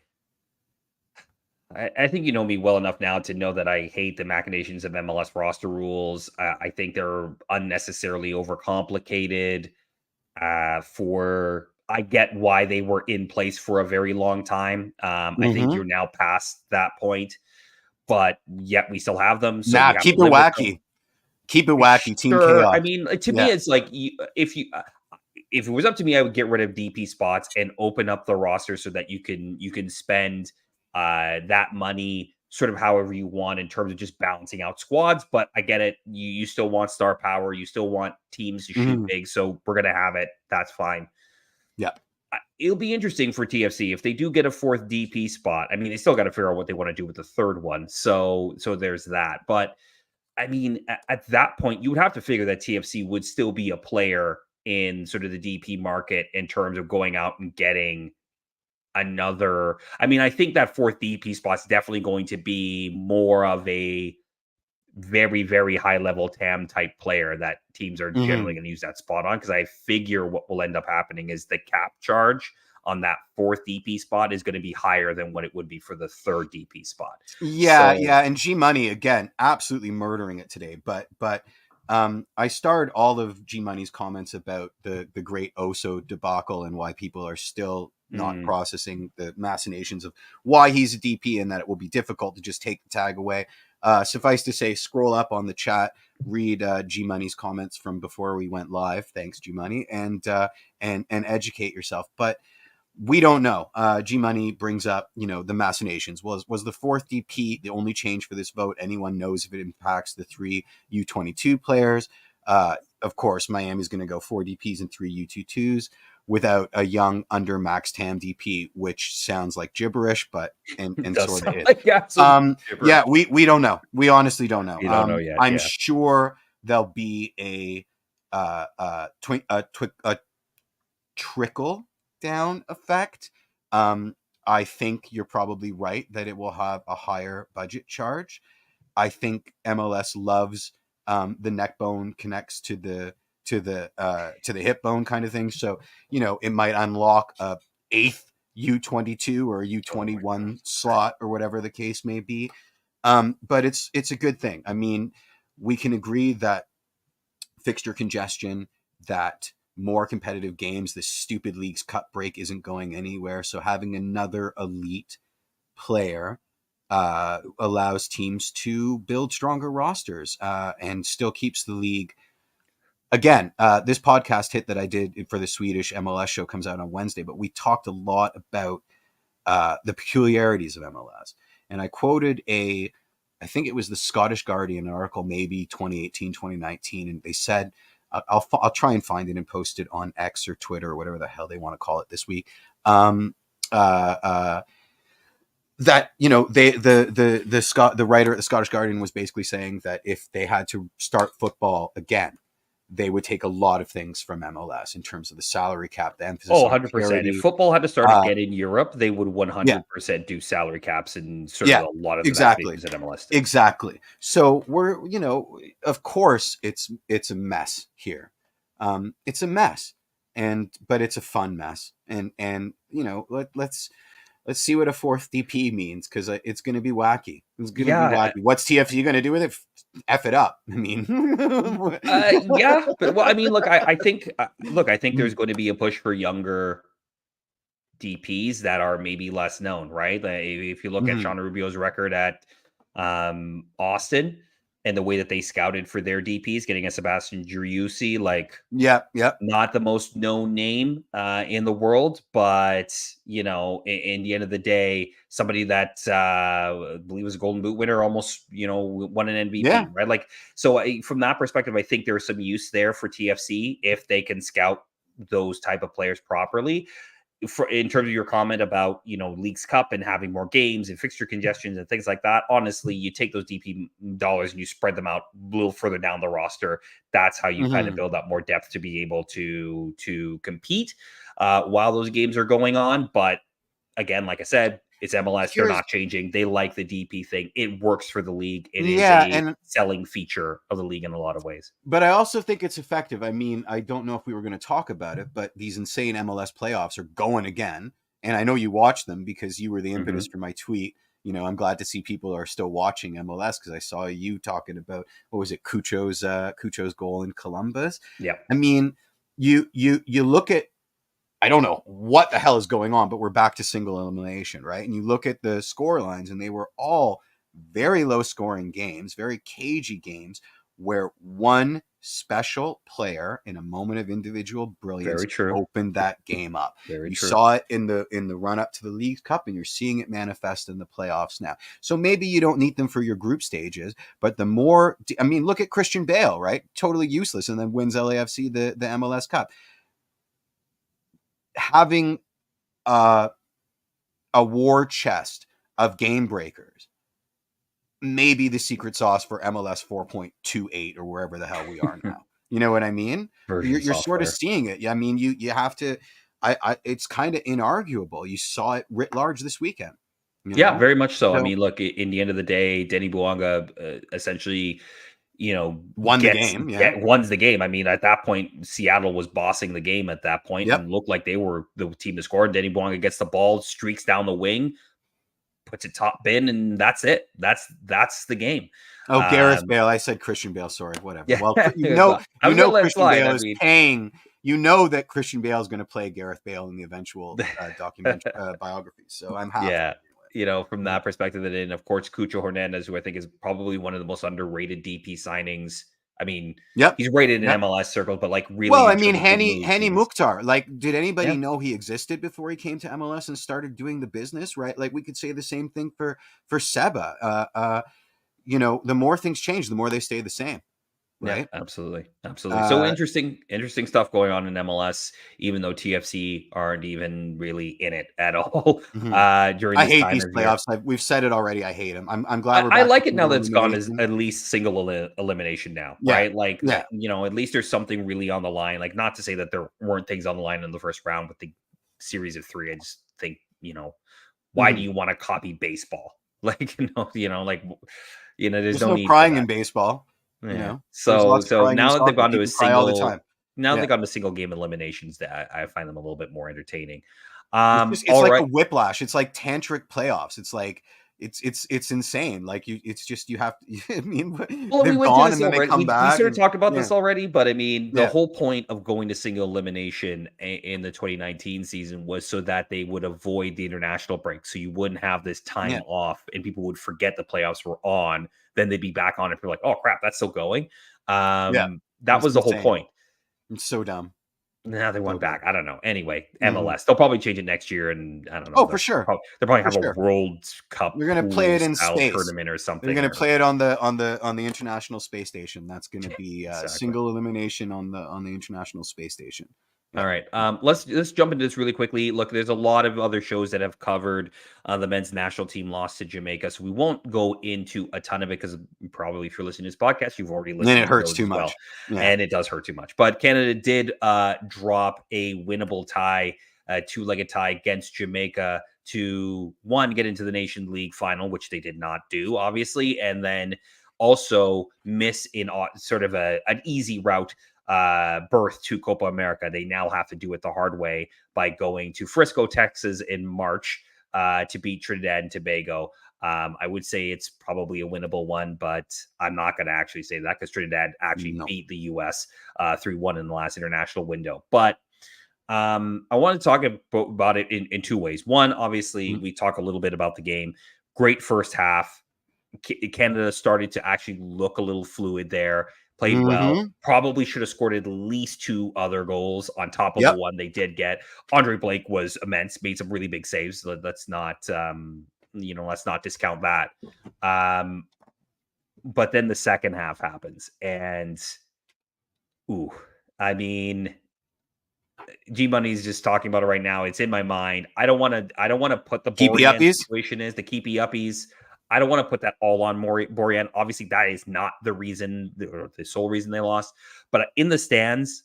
I think you know me well enough now to know that I hate the machinations of MLS roster rules. I think they're unnecessarily overcomplicated. I get why they were in place for a very long time. I think you're now past that point, but yet we still have them. So
keep it wacky. Keep it wacky. Team chaos.
I mean, to me, it's like if it was up to me, I would get rid of DP spots and open up the roster so that you can spend that money sort of however you want in terms of just balancing out squads. But I get it. You still want star power. You still want teams to shoot big. So we're going to have it. That's fine.
Yeah.
It'll be interesting for TFC if they do get a fourth DP spot. I mean, they still got to figure out what they want to do with the third one. So there's that. But I mean, at that point, you would have to figure that TFC would still be a player in sort of the DP market in terms of going out and getting another. I mean, I think that fourth DP spot is definitely going to be more of a very, very high level TAM type player that teams are generally going to use that spot on. Because I figure what will end up happening is the cap charge on that fourth DP spot is going to be higher than what it would be for the third DP spot.
Yeah. And G Money, again, absolutely murdering it today. But I starred all of G Money's comments about the great Oso debacle and why people are still not processing the machinations of why he's a DP and that it will be difficult to just take the tag away. Suffice to say, scroll up on the chat, read G Money's comments from before we went live. Thanks, G Money, and educate yourself. But we don't know. G Money brings up, the machinations. Was the fourth DP the only change for this vote? Anyone knows if it impacts the three U22 players? of course, Miami's going to go 4 DPs and 3 U22s without a young under max TAM DP, which sounds like gibberish, but and
It does
sort of
sound
is.
like absolute
Yeah,
gibberish.
we don't know. We honestly don't know.
You don't know yet.
I'm
Yeah.
sure there'll be a trickle down effect. I think you're probably right that it will have a higher budget charge. I think MLS loves the neck bone connects to the hip bone kind of thing. So it might unlock a eighth U22 or U21 slot or whatever the case may be. But it's a good thing. I mean, we can agree that fixture congestion, that more competitive games, this stupid league's cut break isn't going anywhere. So having another elite player allows teams to build stronger rosters and still keeps the league. Again, this podcast hit that I did for the Swedish MLS show comes out on Wednesday, but we talked a lot about the peculiarities of MLS. And I quoted I think it was the Scottish Guardian article, maybe 2018, 2019. And they said, I'll try and find it and post it on X or Twitter or whatever the hell they want to call it this week. That the writer at the Scottish Guardian was basically saying that if they had to start football again, they would take a lot of things from MLS in terms of the salary cap, the emphasis on
100%.
parity.
If football had to start again in Europe, they would 100% do salary caps and sort of a lot of the mechanisms that MLS did.
Exactly. So we're, of course it's a mess here. It's a mess, but it's a fun mess. And let's see what a fourth DP means, because it's going to be wacky. It's going to be wacky. What's TFC going to do with it? F it up. I mean,
yeah, but I mean, look, I think there's going to be a push for younger DPs that are maybe less known, right? Like, if you look at Sean Rubio's record at Austin and the way that they scouted for their DPs, getting a Sebastian Driussi, not the most known name in the world, but in the end of the day, somebody that I believe was a Golden Boot winner, almost won an MVP, right? Like, so from that perspective, I think there's some use there for TFC if they can scout those type of players properly. In terms of your comment about Leagues Cup and having more games and fixture congestions and things like that, honestly, you take those DP dollars and you spread them out a little further down the roster. That's how you kind of build up more depth to be able to compete while those games are going on. But again, like I said, it's MLS. They're not changing. They like the DP thing. It works for the league. It is a selling feature of the league in a lot of ways.
But I also think it's effective. I mean, I don't know if we were going to talk about it, but these insane MLS playoffs are going again. And I know you watched them because you were the impetus for my tweet. I'm glad to see people are still watching MLS, because I saw you talking about, what was it, Cucho's goal in Columbus.
Yeah.
I mean, you look at, I don't know what the hell is going on, but we're back to single elimination, right? And you look at the score lines, and they were all very low scoring games, very cagey games, where one special player in a moment of individual brilliance opened that game up. You saw it in the run up to the League Cup, and you're seeing it manifest in the playoffs now. So maybe you don't need them for your group stages, but the more, I mean, look at Christian Bale, right? Totally useless, and then wins LAFC the MLS Cup. Having a war chest of game breakers may be the secret sauce for MLS 4.28 or wherever the hell we are now. You know what I mean? You're sort of seeing it. I mean, you have to. It's kind of inarguable. You saw it writ large this weekend.
Yeah, very much so. I mean, look, in the end of the day, Denny Bouanga essentially, won the game. I mean, at that point, Seattle was bossing the game at that point and looked like they were the team to score. Denny Bouanga gets the ball, streaks down the wing, puts it top bin, and that's it. That's the game.
Oh, Gareth Bale. I said Christian Bale. Sorry, whatever.
Yeah.
Well, Christian Bale is paying. You know that Christian Bale is going to play Gareth Bale in the eventual documentary biography. So I'm happy.
Yeah. From that perspective, and then of course Cucho Hernandez, who I think is probably one of the most underrated DP signings. I mean, he's rated in MLS circles, but like really.
Well, I mean, Hani Mukhtar. Like, did anybody know he existed before he came to MLS and started doing the business? Right? Like, we could say the same thing for Seba. The more things change, the more they stay the same. right?
Yeah, absolutely. So
Uh,
interesting stuff going on in MLS, even though TFC aren't even really in it at all
mhm.
during
I
this
hate
time
these
of year.
playoffs. We've said it already. I hate them. I'm glad we're
I
back to
like it now
single
that it's gone as
elimination.
at least single elimination now,
Yeah,
right? Like
yeah.
at least there's something really on the line. Like, not to say that there weren't things on the line in the first round with the series of three. I just think, why do
Mhm.
you want to copy baseball? Like, there's
There's
no
no
need for
crying
that.
in baseball.
Yeah.
There's
So
lots of
so
crying in
now that they've
soccer.
gone to a
People cry all the
single
time.
now
Yeah.
they've gone to single game eliminations, that I find them a little bit more entertaining.
It's
All
like a
right.
whiplash. It's like tantric playoffs. It's like it's insane. Like it's just you have to, I mean
Well, we
they're
went through
gone
this
and then they
already.
come
We
back
sort of
and
talked about
yeah.
this already, but I mean, the
Yeah.
whole point of going to single elimination in the 2019 season was so that they would avoid the international break. So you wouldn't have this time
Yeah.
off and people would forget the playoffs were on. Then they'd be back on it. They're like, oh crap, that's still going.
Yeah.
That
It's
was the whole
insane.
point.
It's so dumb.
Now they
So
went
dumb.
back. I don't know. Anyway,
Mhm.
MLS. They'll probably change it next year, and I don't know.
Oh, for sure.
They'll probably
For
have a
sure.
World Cup
They're gonna play
pool
it in
style
space.
tournament or
They're
something.
gonna
Or
play it on the International Space Station. That's gonna be
exactly.
single elimination on the International Space Station.
All
Yeah.
right. Let's jump into this really quickly. Look, there's a lot of other shows that have covered the men's national team loss to Jamaica, so we won't go into a ton of it because probably if you're listening to this podcast, you've already
And
listened
it
to
hurts
those
too
as well,
much. Yeah.
and it does hurt too much. But Canada did drop a winnable tie, a two-legged tie against Jamaica to one get into the Nation League final, which they did not do, obviously, and then also miss in sort of an easy route berth to Copa America. They now have to do it the hard way by going to Frisco, Texas in March to beat Trinidad and Tobago. I would say it's probably a winnable one, but I'm not going to actually say that because Trinidad actually
No.
beat the U.S. 3-1 in the last international window. But I want to talk about it in two ways. One, obviously,
Mhm.
we talk a little bit about the game. Great first half. Canada started to actually look a little fluid there, played well.
Mhm.
Probably should have scored at least two other goals on top of the
Yep.
one they did get. Andre Blake was immense, made some really big saves. Let's not, let's not discount that. But then the second half happens, and ooh, I mean, G Money's just talking about it right now. It's in my mind. I don't want to. I don't want to put the
Keepy
Borjan
uppies.
situation as the keepy uppies. I don't want to put that all on Borjan. Obviously, that is not the reason, the sole reason they lost. But in the stands,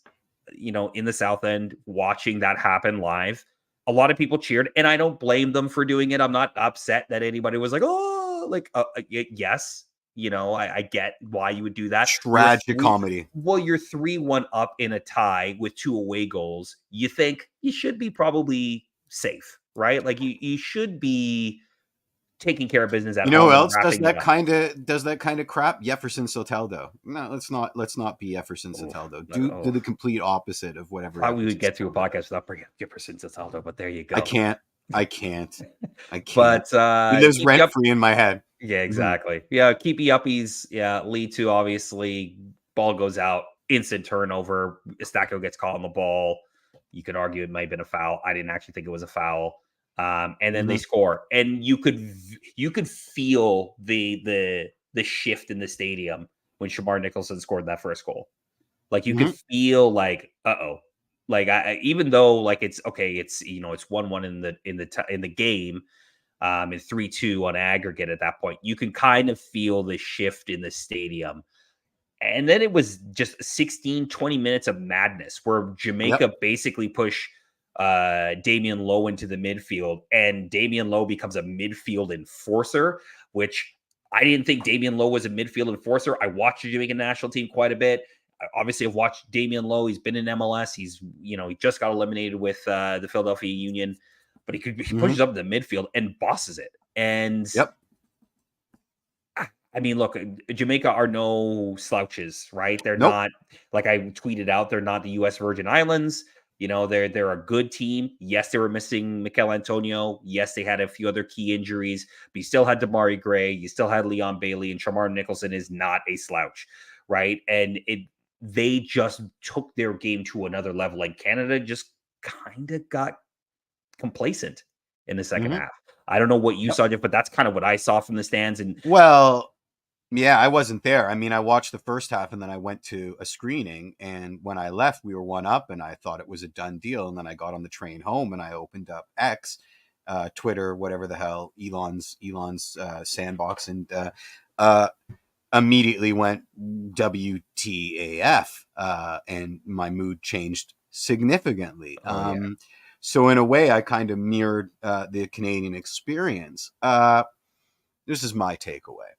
in the South End, watching that happen live, a lot of people cheered, and I don't blame them for doing it. I'm not upset that anybody was like, "Oh, like, yes." I get why you would do that.
Tragic comedy.
You're 3-1 up in a tie with two away goals. You think you should be probably safe, right? Like you should be taking care of business at
You know who
home and
else does
wrapping it
that
up.
kind of crap? Jefferson Soteldo. No, let's not be Jefferson
Oh,
Soteldo. Do
oh,
the complete opposite of whatever
thought we would
Jefferson
get through a
Soteldo.
podcast without bringing up Gipperson Saldo, but there you
I
go.
can't. I can't. I can't.
But
He lives
keep you
rent
up.
free in my head.
Yeah,
Mhm.
exactly. Yeah, keep you uppies. Yeah, lead to obviously ball goes out, instant turnover. Estaco gets caught on the ball. You could argue it might have been a foul. I didn't actually think it was a foul. And then they
Mhm.
score, and you could feel the shift in the stadium when Shamar Nicholson scored that first goal. Like you could
Mhm.
feel like, uh-oh. Like even though like it's okay, it's 1-1 in the game, and 3-2 on aggregate at that point. You can kind of feel the shift in the stadium. And then it was just 16, 20 minutes of madness where
Yep.
Jamaica basically push Damian Lowe into the midfield, and Damian Lowe becomes a midfield enforcer, which I didn't think Damian Lowe was a midfield enforcer. I watched the Jamaican national team quite a bit. Obviously, I've watched Damian Lowe. He's been in MLS. He just got eliminated with the Philadelphia Union, but he
Mhm.
pushes up in the midfield and bosses it. And
Yep.
I mean, look, Jamaica are no slouches, right? They're
Nope.
not, like I tweeted out, they're not the U.S. Virgin Islands. They're a good team. Yes, they were missing Mikel Antonio. Yes, they had a few other key injuries, but you still had Damari Gray, you still had Leon Bailey, and Shamar Nicholson is not a slouch, right? And they just took their game to another level. And Canada just kind of got complacent in the second
Mhm.
half. I don't know what you
Yep.
saw, Jeff, but that's kind of what I saw from the stands. And
Well, Yeah, I wasn't there. I mean, I watched the first half and then I went to a screening. And when I left, we were 1-up and I thought it was a done deal. And then I got on the train home and I opened up X, Twitter, whatever the hell, Elon's sandbox, and uh, immediately went WTAF, and my mood changed significantly.
Oh yeah.
So in a way, I kind of mirrored the Canadian experience. This is my takeaway.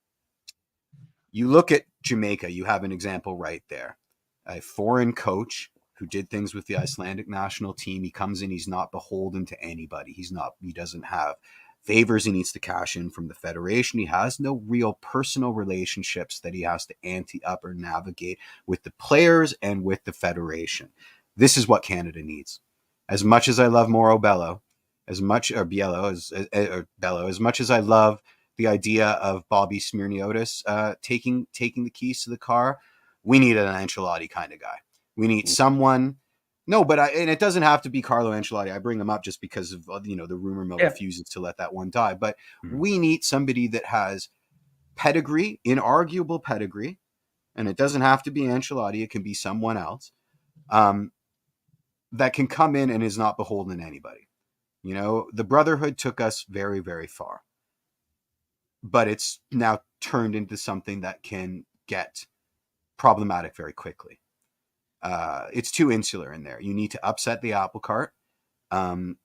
You look at Jamaica, you have an example right there. A foreign coach who did things with the Icelandic national team. He comes in, he's not beholden to anybody. He doesn't have favors he needs to cash in from the federation. He has no real personal relationships that he has to ante up or navigate with the players and with the federation. This is what Canada needs. As much as I love Mauro Bello, as much or Biello or Bello, as much as I love the idea of Bobby Smirniotis taking the keys to the car, we need an Ancelotti kind of guy. We need someone. No, and it doesn't have to be Carlo Ancelotti. I bring him up just because of the rumor mill refuses to let that one die. But we need somebody that has pedigree, inarguable pedigree, and it doesn't have to be Ancelotti. It can be someone else that can come in and is not beholden to anybody. The Brotherhood took us very, very far, but it's now turned into something that can get problematic very quickly. It's too insular in there. You need to upset the apple cart, and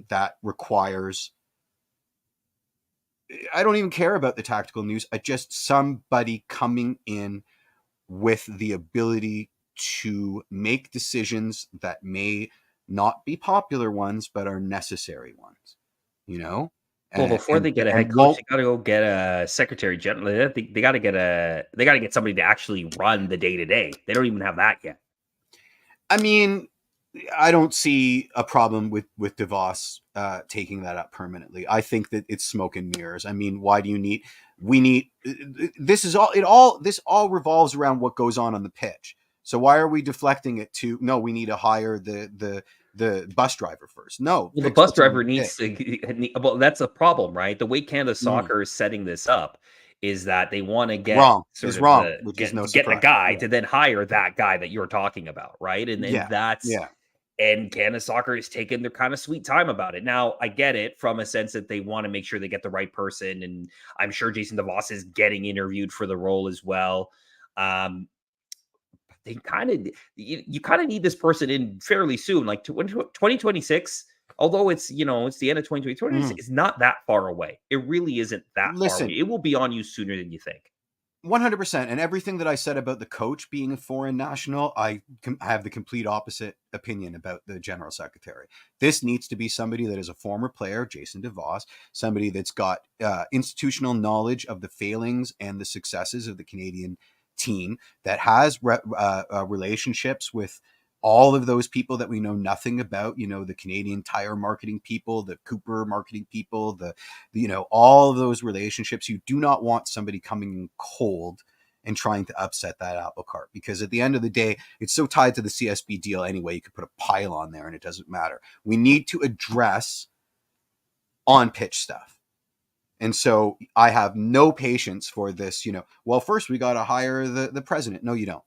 that requires, I don't even care about the tactical news. Just somebody coming in with the ability to make decisions that may not be popular ones, but are necessary ones,
Well, before they get a head coach, they got to go get a secretary general. They got to get somebody to actually run the day to day. They don't even have that yet.
I mean, I don't see a problem with DeVos taking that up permanently. I think that it's smoke and mirrors. I mean, why do you need? We need. This all revolves around what goes on the pitch. So why are we deflecting it to? No, we need to hire the bus driver first. No,
well, the bus driver needs to. Well, that's a problem, right? The way Canada Soccer is setting this up is that they want to get
get
a guy to then hire that guy that you're talking about, right? And and Canada Soccer is taking their kind of sweet time about it. Now, I get it from a sense that they want to make sure they get the right person, and I'm sure Jason DeVos is getting interviewed for the role as well. They kind of you kind of need this person in fairly soon, like 2026. Although it's it's the end of 2020, it's not that far away. It really isn't that far away. It will be on you sooner than you think.
100%. And everything that I said about the coach being a foreign national, I have the complete opposite opinion about the general secretary. This needs to be somebody that is a former player, Jason DeVos, somebody that's got institutional knowledge of the failings and the successes of the Canadian team, that has relationships with all of those people that we know nothing about, the Canadian Tire marketing people, the Cooper marketing people, all of those relationships. You do not want somebody coming in cold and trying to upset that apple cart, because at the end of the day, it's so tied to the CSB deal anyway. You could put a pile on there and it doesn't matter. We need to address on pitch stuff. And so I have no patience for this, well, first we got to hire the president. No, you don't.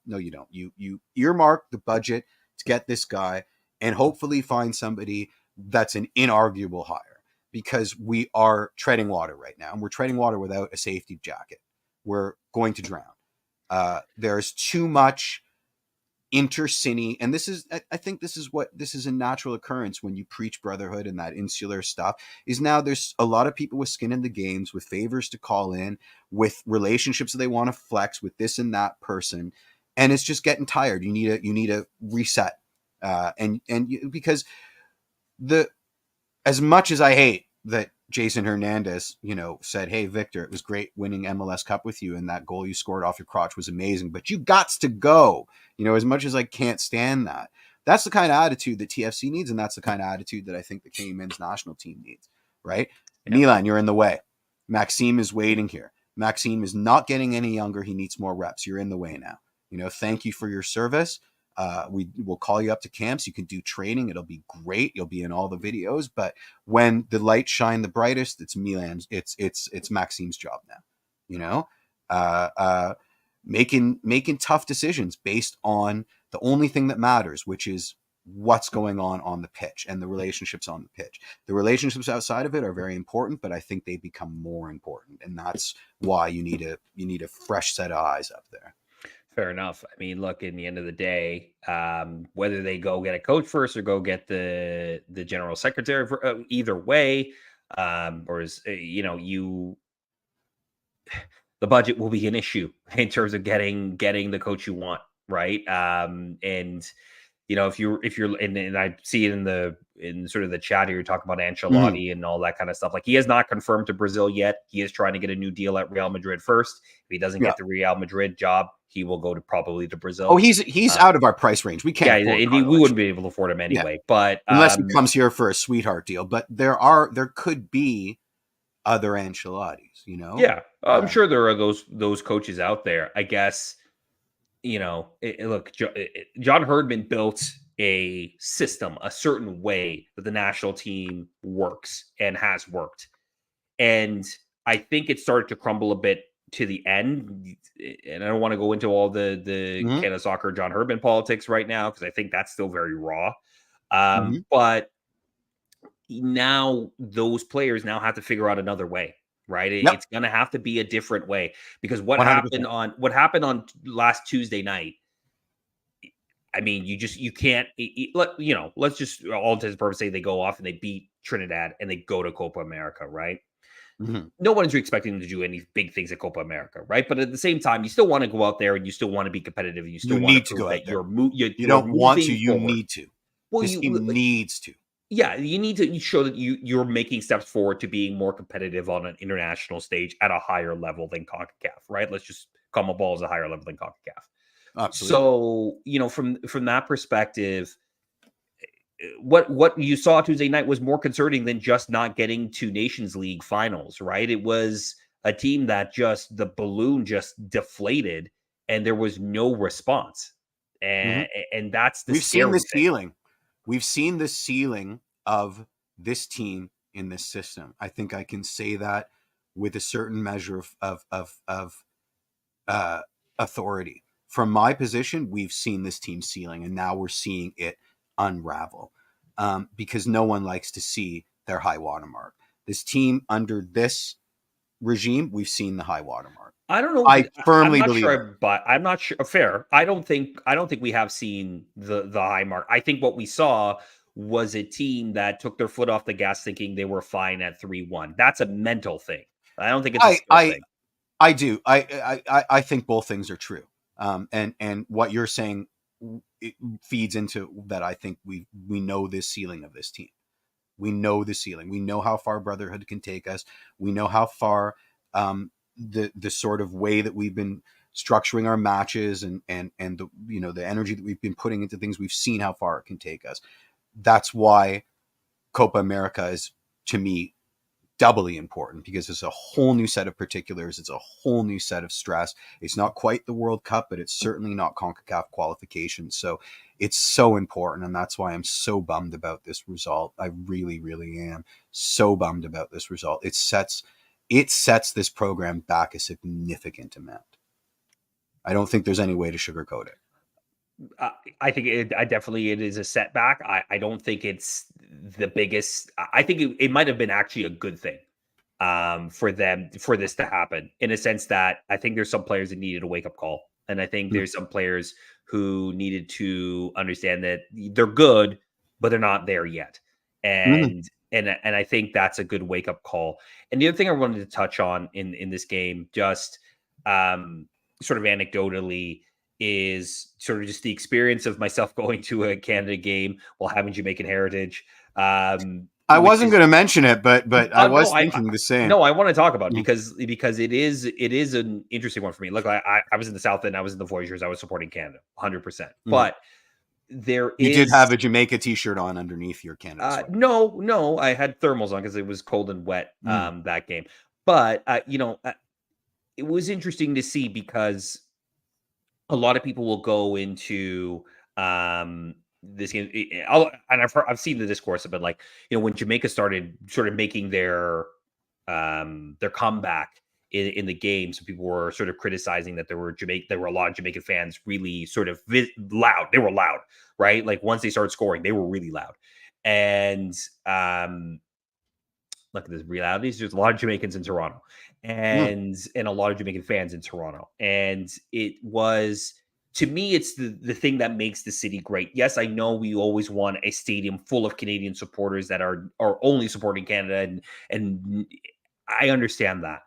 You earmark the budget to get this guy and hopefully find somebody that's an inarguable hire, because we are treading water right now, and we're treading water without a safety jacket. We're going to drown. There's too much intercity, and I think this is a natural occurrence when you preach brotherhood and that insular stuff. Is now there's a lot of people with skin in the games, with favors to call in, with relationships that they want to flex with this and that person, and it's just getting tired. You need a reset, because as much as I hate that Jason Hernandez, said, "Hey, Victor, it was great winning MLS Cup with you, and that goal you scored off your crotch was amazing, but you gots to go." As much as I can't stand that, that's the kind of attitude that TFC needs, and that's the kind of attitude that I think the Canadian men's national team needs, right? Yeah. Milan, you're in the way. Maxime is waiting here. Maxime is not getting any younger. He needs more reps. You're in the way now. Thank you for your service. We will call you up to camps. You can do training. It'll be great. You'll be in all the videos. But when the lights shine the brightest, it's Milan's. It's Maxime's job now. making tough decisions based on the only thing that matters, which is what's going on the pitch and the relationships on the pitch. The relationships outside of it are very important, but I think they become more important, and that's why you need a fresh set of eyes up there.
Fair enough. I mean, look, in the end of the day, whether they go get a coach first or go get the general secretary, for, either way, or is the budget will be an issue in terms of getting the coach you want, right? And if you're and I see it in sort of the chat here, you're talking about Ancelotti and all that kind of stuff. Like, he has not confirmed to Brazil yet. He is trying to get a new deal at Real Madrid first. If he doesn't get the Real Madrid job, he will go probably to Brazil.
Oh, he's out of our price range. We can't.
Yeah, indeed, we wouldn't be able to afford him anyway. But
unless he comes here for a sweetheart deal, but there could be other Ancelottis.
Yeah, I'm sure there are those coaches out there. I guess look, John Herdman built a system, a certain way that the national team works and has worked, and I think it started to crumble a bit to the end. And I don't want to go into all the Canada Soccer John Herdman politics right now, because I think that's still very raw. But now those players now have to figure out another way, right? It's going to have to be a different way, because what 100%. happened on last Tuesday night, I mean, you can't, let's just all intents and purposes say they go off and they beat Trinidad and they go to Copa America, right? No one's expecting them to do any big things at Copa America, right? But at the same time, you still want to go out there and you still want to be competitive. You still want to go out there.
You don't want to, you need to.
Well,
this team needs to.
Yeah, you need to show that you're making steps forward to being more competitive on an international stage at a higher level than CONCACAF, right? Let's just CONMEBOL is a higher level than CONCACAF. Absolutely. So, from that perspective, what you saw Tuesday night was more concerning than just not getting to Nations League finals, right? It was a team that the balloon just deflated and there was no response. And that's the
We've seen the ceiling. We've seen the ceiling of this team in this system. I think I can say that with a certain measure of authority. From my position, we've seen this team ceiling, and now we're seeing it unravel, because no one likes to see their high watermark. This team under this regime, we've seen the high watermark.
I don't know.
I firmly believe
but I'm not sure. Fair. I don't think we have seen the high mark. I think what we saw was a team that took their foot off the gas, thinking they were fine at 3-1. That's a mental thing. I don't think it's a skill thing.
I do. I think both things are true. And what you're saying, it feeds into that. I think we know this ceiling of this team. We know the ceiling. We know how far brotherhood can take us. We know how far the sort of way that we've been structuring our matches and the the energy that we've been putting into things. We've seen how far it can take us. That's why Copa America is, to me, doubly important, because it's a whole new set of particulars. It's a whole new set of stress. It's not quite the World Cup, but it's certainly not CONCACAF qualification. So it's so important. And that's why I'm so bummed about this result. I really, really am so bummed about this result. It sets this program back a significant amount. I don't think there's any way to sugarcoat it.
I think it is a setback. I don't think it's the biggest. I think it might have been actually a good thing for this to happen, in a sense that I think there's some players that needed a wake up call, and I think there's some players who needed to understand that they're good, but they're not there yet, and I think that's a good wake up call. And the other thing I wanted to touch on in this game, just sort of anecdotally, is sort of just the experience of myself going to a Canada game while having Jamaican heritage. I
wasn't going to mention it, but I was thinking the same.
No, I want to talk about it because it is an interesting one for me. Look, I was in the South End, I was in the Voyageurs, I was supporting Canada 100%. But you
did have a Jamaica t-shirt on underneath your Canada sweater.
No, I had thermals on because it was cold and wet that game. But it was interesting to see, because a lot of people will go into this game, and I've seen the discourse of it, like, when Jamaica started sort of making their comeback in the game. So people were sort of criticizing that there were a lot of Jamaican fans really sort of loud. They were loud, right? Like once they started scoring, they were really loud. And look at this reality. There's a lot of Jamaicans in Toronto, and a lot of Jamaican fans in Toronto. And it was, to me, it's the thing that makes the city great. Yes, I know we always want a stadium full of Canadian supporters that are only supporting Canada, and I understand that.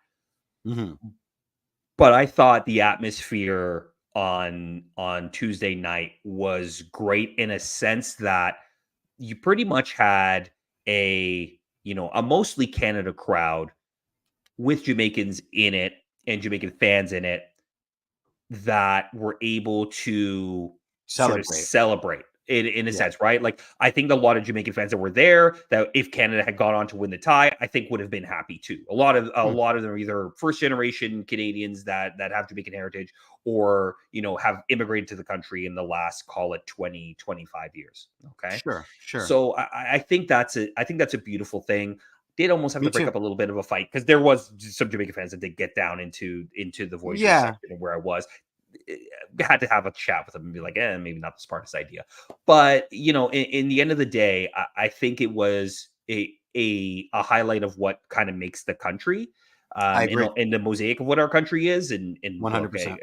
But I thought the atmosphere on Tuesday night was great in a sense that you pretty much had a mostly Canada crowd with Jamaicans in it and Jamaican fans in it that were able to sort of celebrate in a sense, right? Like, I think a lot of Jamaican fans that were there, that if Canada had gone on to win the tie, I think would have been happy too. A lot of them are either first generation Canadians that have Jamaican heritage, or have immigrated to the country in the last, call it 20, 25 years. Okay.
Sure.
So I think that's a beautiful thing. Did almost have to break up a little bit of a fight because there was some Jamaican fans that did get down into the voice section where I was. Had to have a chat with them and be like, maybe not the smartest idea. But in the end of the day, I think it was a highlight of what kind of makes the country, in the mosaic of what our country is. And
100%.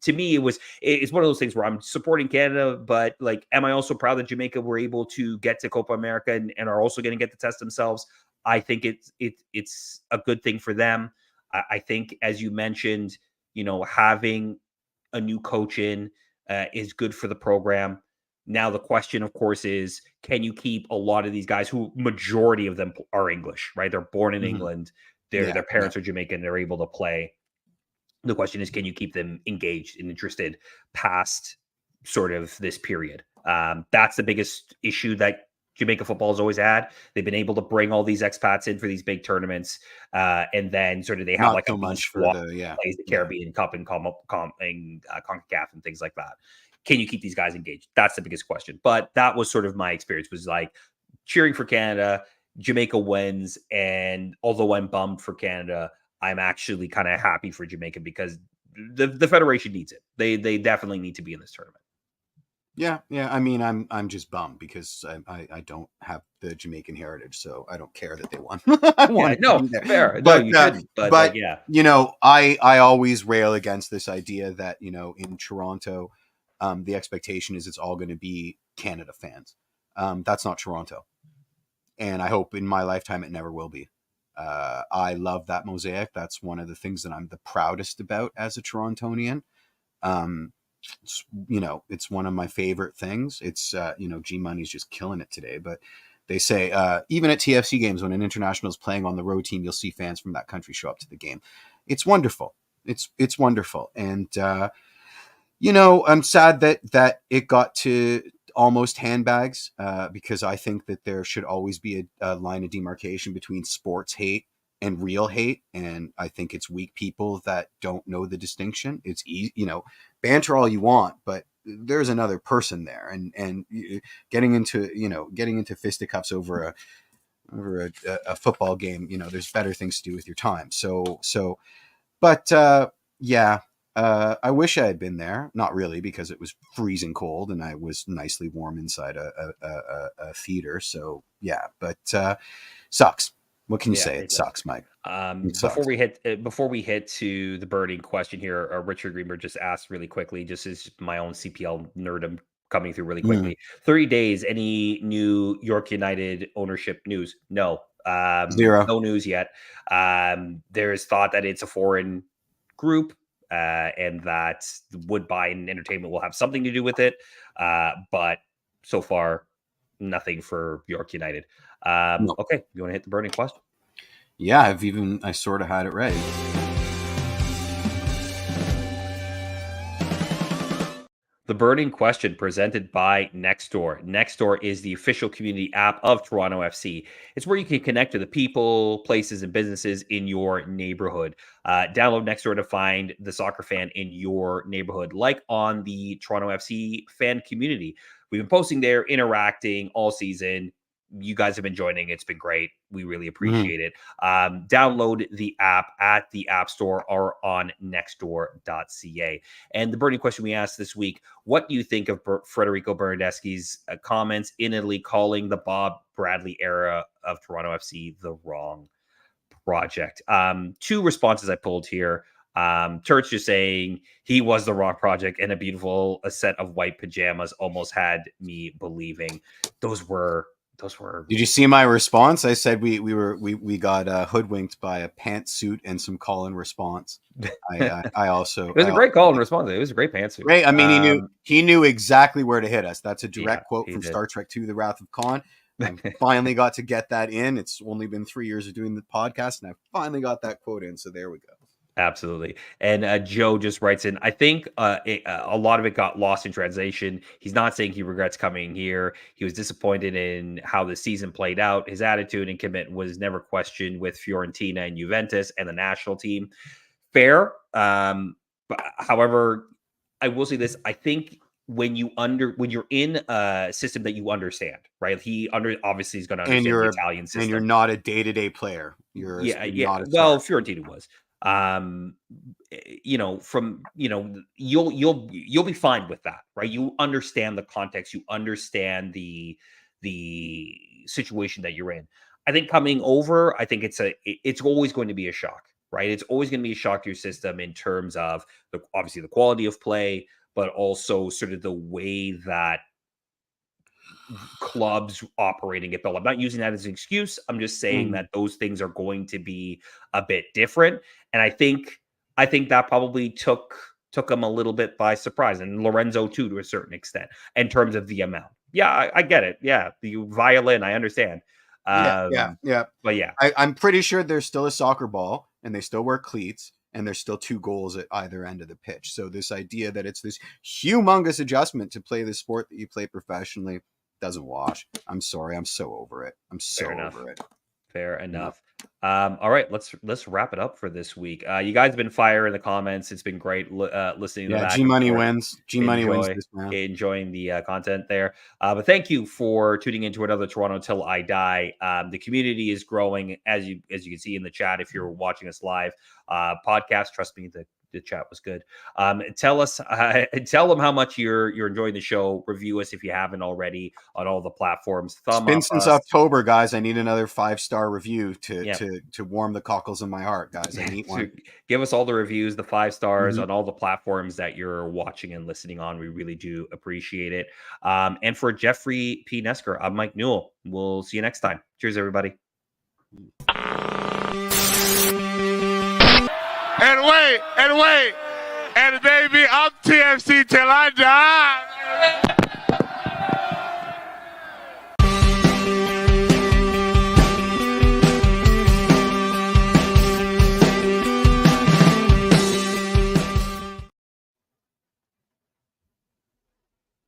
To me, it's one of those things where I'm supporting Canada, but like, am I also proud that Jamaica were able to get to Copa America and are also going to get to test themselves? I think it's a good thing for them. I think, as you mentioned, having a new coach in is good for the program. Now, the question, of course, is, can you keep a lot of these guys who majority of them are English, right? They're born in England. Their parents are Jamaican. They're able to play. The question is, can you keep them engaged and interested past sort of this period? That's the biggest issue that Jamaica football has always had. They've been able to bring all these expats in for these big tournaments, and then sort of they have
Not
like
so
a
much for
plays the Caribbean Cup and CONCACAF and things like that. Can you keep these guys engaged? That's the biggest question. But that was sort of my experience, was like cheering for Canada. Jamaica wins, and although I'm bummed for Canada, I'm actually kind of happy for Jamaica because the federation needs it. They definitely need to be in this tournament.
Yeah. I mean, I'm just bummed because I don't have the Jamaican heritage, so I don't care that they won.
Fair.
But,
no, you shouldn't. But yeah,
I always rail against this idea that in Toronto, the expectation is it's all going to be Canada fans. That's not Toronto, and I hope in my lifetime it never will be. I love that mosaic. That's one of the things that I'm the proudest about as a Torontonian. It's one of my favorite things. It's G Money's just killing it today, but they say even at TFC games, when an international is playing on the road team, you'll see fans from that country show up to the game. It's wonderful. It's wonderful. And I'm sad that it got to almost handbags, because I think that there should always be a line of demarcation between sports hate and real hate. And I think it's weak people that don't know the distinction. It's easy, banter all you want, but there's another person there, and getting into fisticuffs over a football game, there's better things to do with your time. But I wish I had been there. Not really, because it was freezing cold and I was nicely warm inside a theater. So yeah, but sucks. What can you say? It sucks, Mike.
Before we hit to the burning question here, Richard Greenberg just asked really quickly, just as my own CPL nerdom coming through really quickly. 30 days. Any new York United ownership news? No.
Zero.
No news yet. There is thought that it's a foreign group, and that Woodbine Entertainment will have something to do with it. But so far, nothing for York United.
No.
Okay, you want to hit the burning question?
Yeah, I sort of had it ready.
The burning question, presented by NextDoor. NextDoor is the official community app of Toronto FC. It's where you can connect to the people, places, and businesses in your neighborhood. Download NextDoor to find the soccer fan in your neighborhood, like on the Toronto FC fan community. We've been posting there, interacting all season. you guys have been joining. It's been great. We really appreciate it. Download the app at the App Store or on nextdoor.ca. And the burning question we asked this week, what do you think of Federico Bernadeschi's comments in Italy calling the Bob Bradley era of Toronto FC the wrong project? Two responses I pulled here. Turch just saying he was the wrong project, and a set of white pajamas almost had me believing. Those were.
Did you see my response? I said we got hoodwinked by a pantsuit and some call and response. I also
it was a great call and response. It was a great pantsuit.
Right. I mean, he knew exactly where to hit us. That's a direct quote from
did.
Star Trek II: The Wrath of Khan. I finally got to get that in. It's only been 3 years of doing the podcast, and I finally got that quote in. So there we go.
Absolutely. And Joe just writes in, I think a lot of it got lost in translation. He's not saying he regrets coming here. He was disappointed in how the season played out. His attitude and commitment was never questioned with Fiorentina and Juventus and the national team. Fair. But however, I will say this. I think when you're in a system that you understand, right? Obviously he's going to understand the Italian system.
And you're not a day-to-day player. You're not
well, Fiorentina was. You'll be fine with that, right? You understand the context, you understand the situation that you're in. I think coming over, I think it's always going to be a shock, right? It's always going to be a shock to your system in terms of obviously the quality of play, but also sort of the way that clubs operating at Bill. I'm not using that as an excuse. I'm just saying that those things are going to be a bit different. And I think that probably took them a little bit by surprise, and Lorenzo too, to a certain extent, in terms of the amount. Yeah, I get it. Yeah, the violin, I understand.
Yeah.
But yeah,
I'm pretty sure there's still a soccer ball, and they still wear cleats, and there's still 2 goals at either end of the pitch. So this idea that it's this humongous adjustment to play the sport that you play professionally doesn't wash. I'm sorry. I'm so over it.
Fair enough. All right, let's wrap it up for this week. You guys have been fire in the comments. It's been great listening to that.
G-Money wins. G-Money wins this round.
Enjoying the content there. But thank you for tuning into another Toronto Till I Die. The community is growing, as you can see in the chat if you're watching us live. Podcast, trust me, the chat was good. Tell them how much you're enjoying the show. Review us if you haven't already on all the platforms.
It's been since October, guys. I need another 5-star review to warm the cockles in my heart, guys. I need one.
Give us all the reviews, the 5 stars on all the platforms that you're watching and listening on. We really do appreciate it. And for Jeffrey P. Nesker, I'm Mike Newell. We'll see you next time. Cheers, everybody.
And wait, and baby, I'm TFC till I die.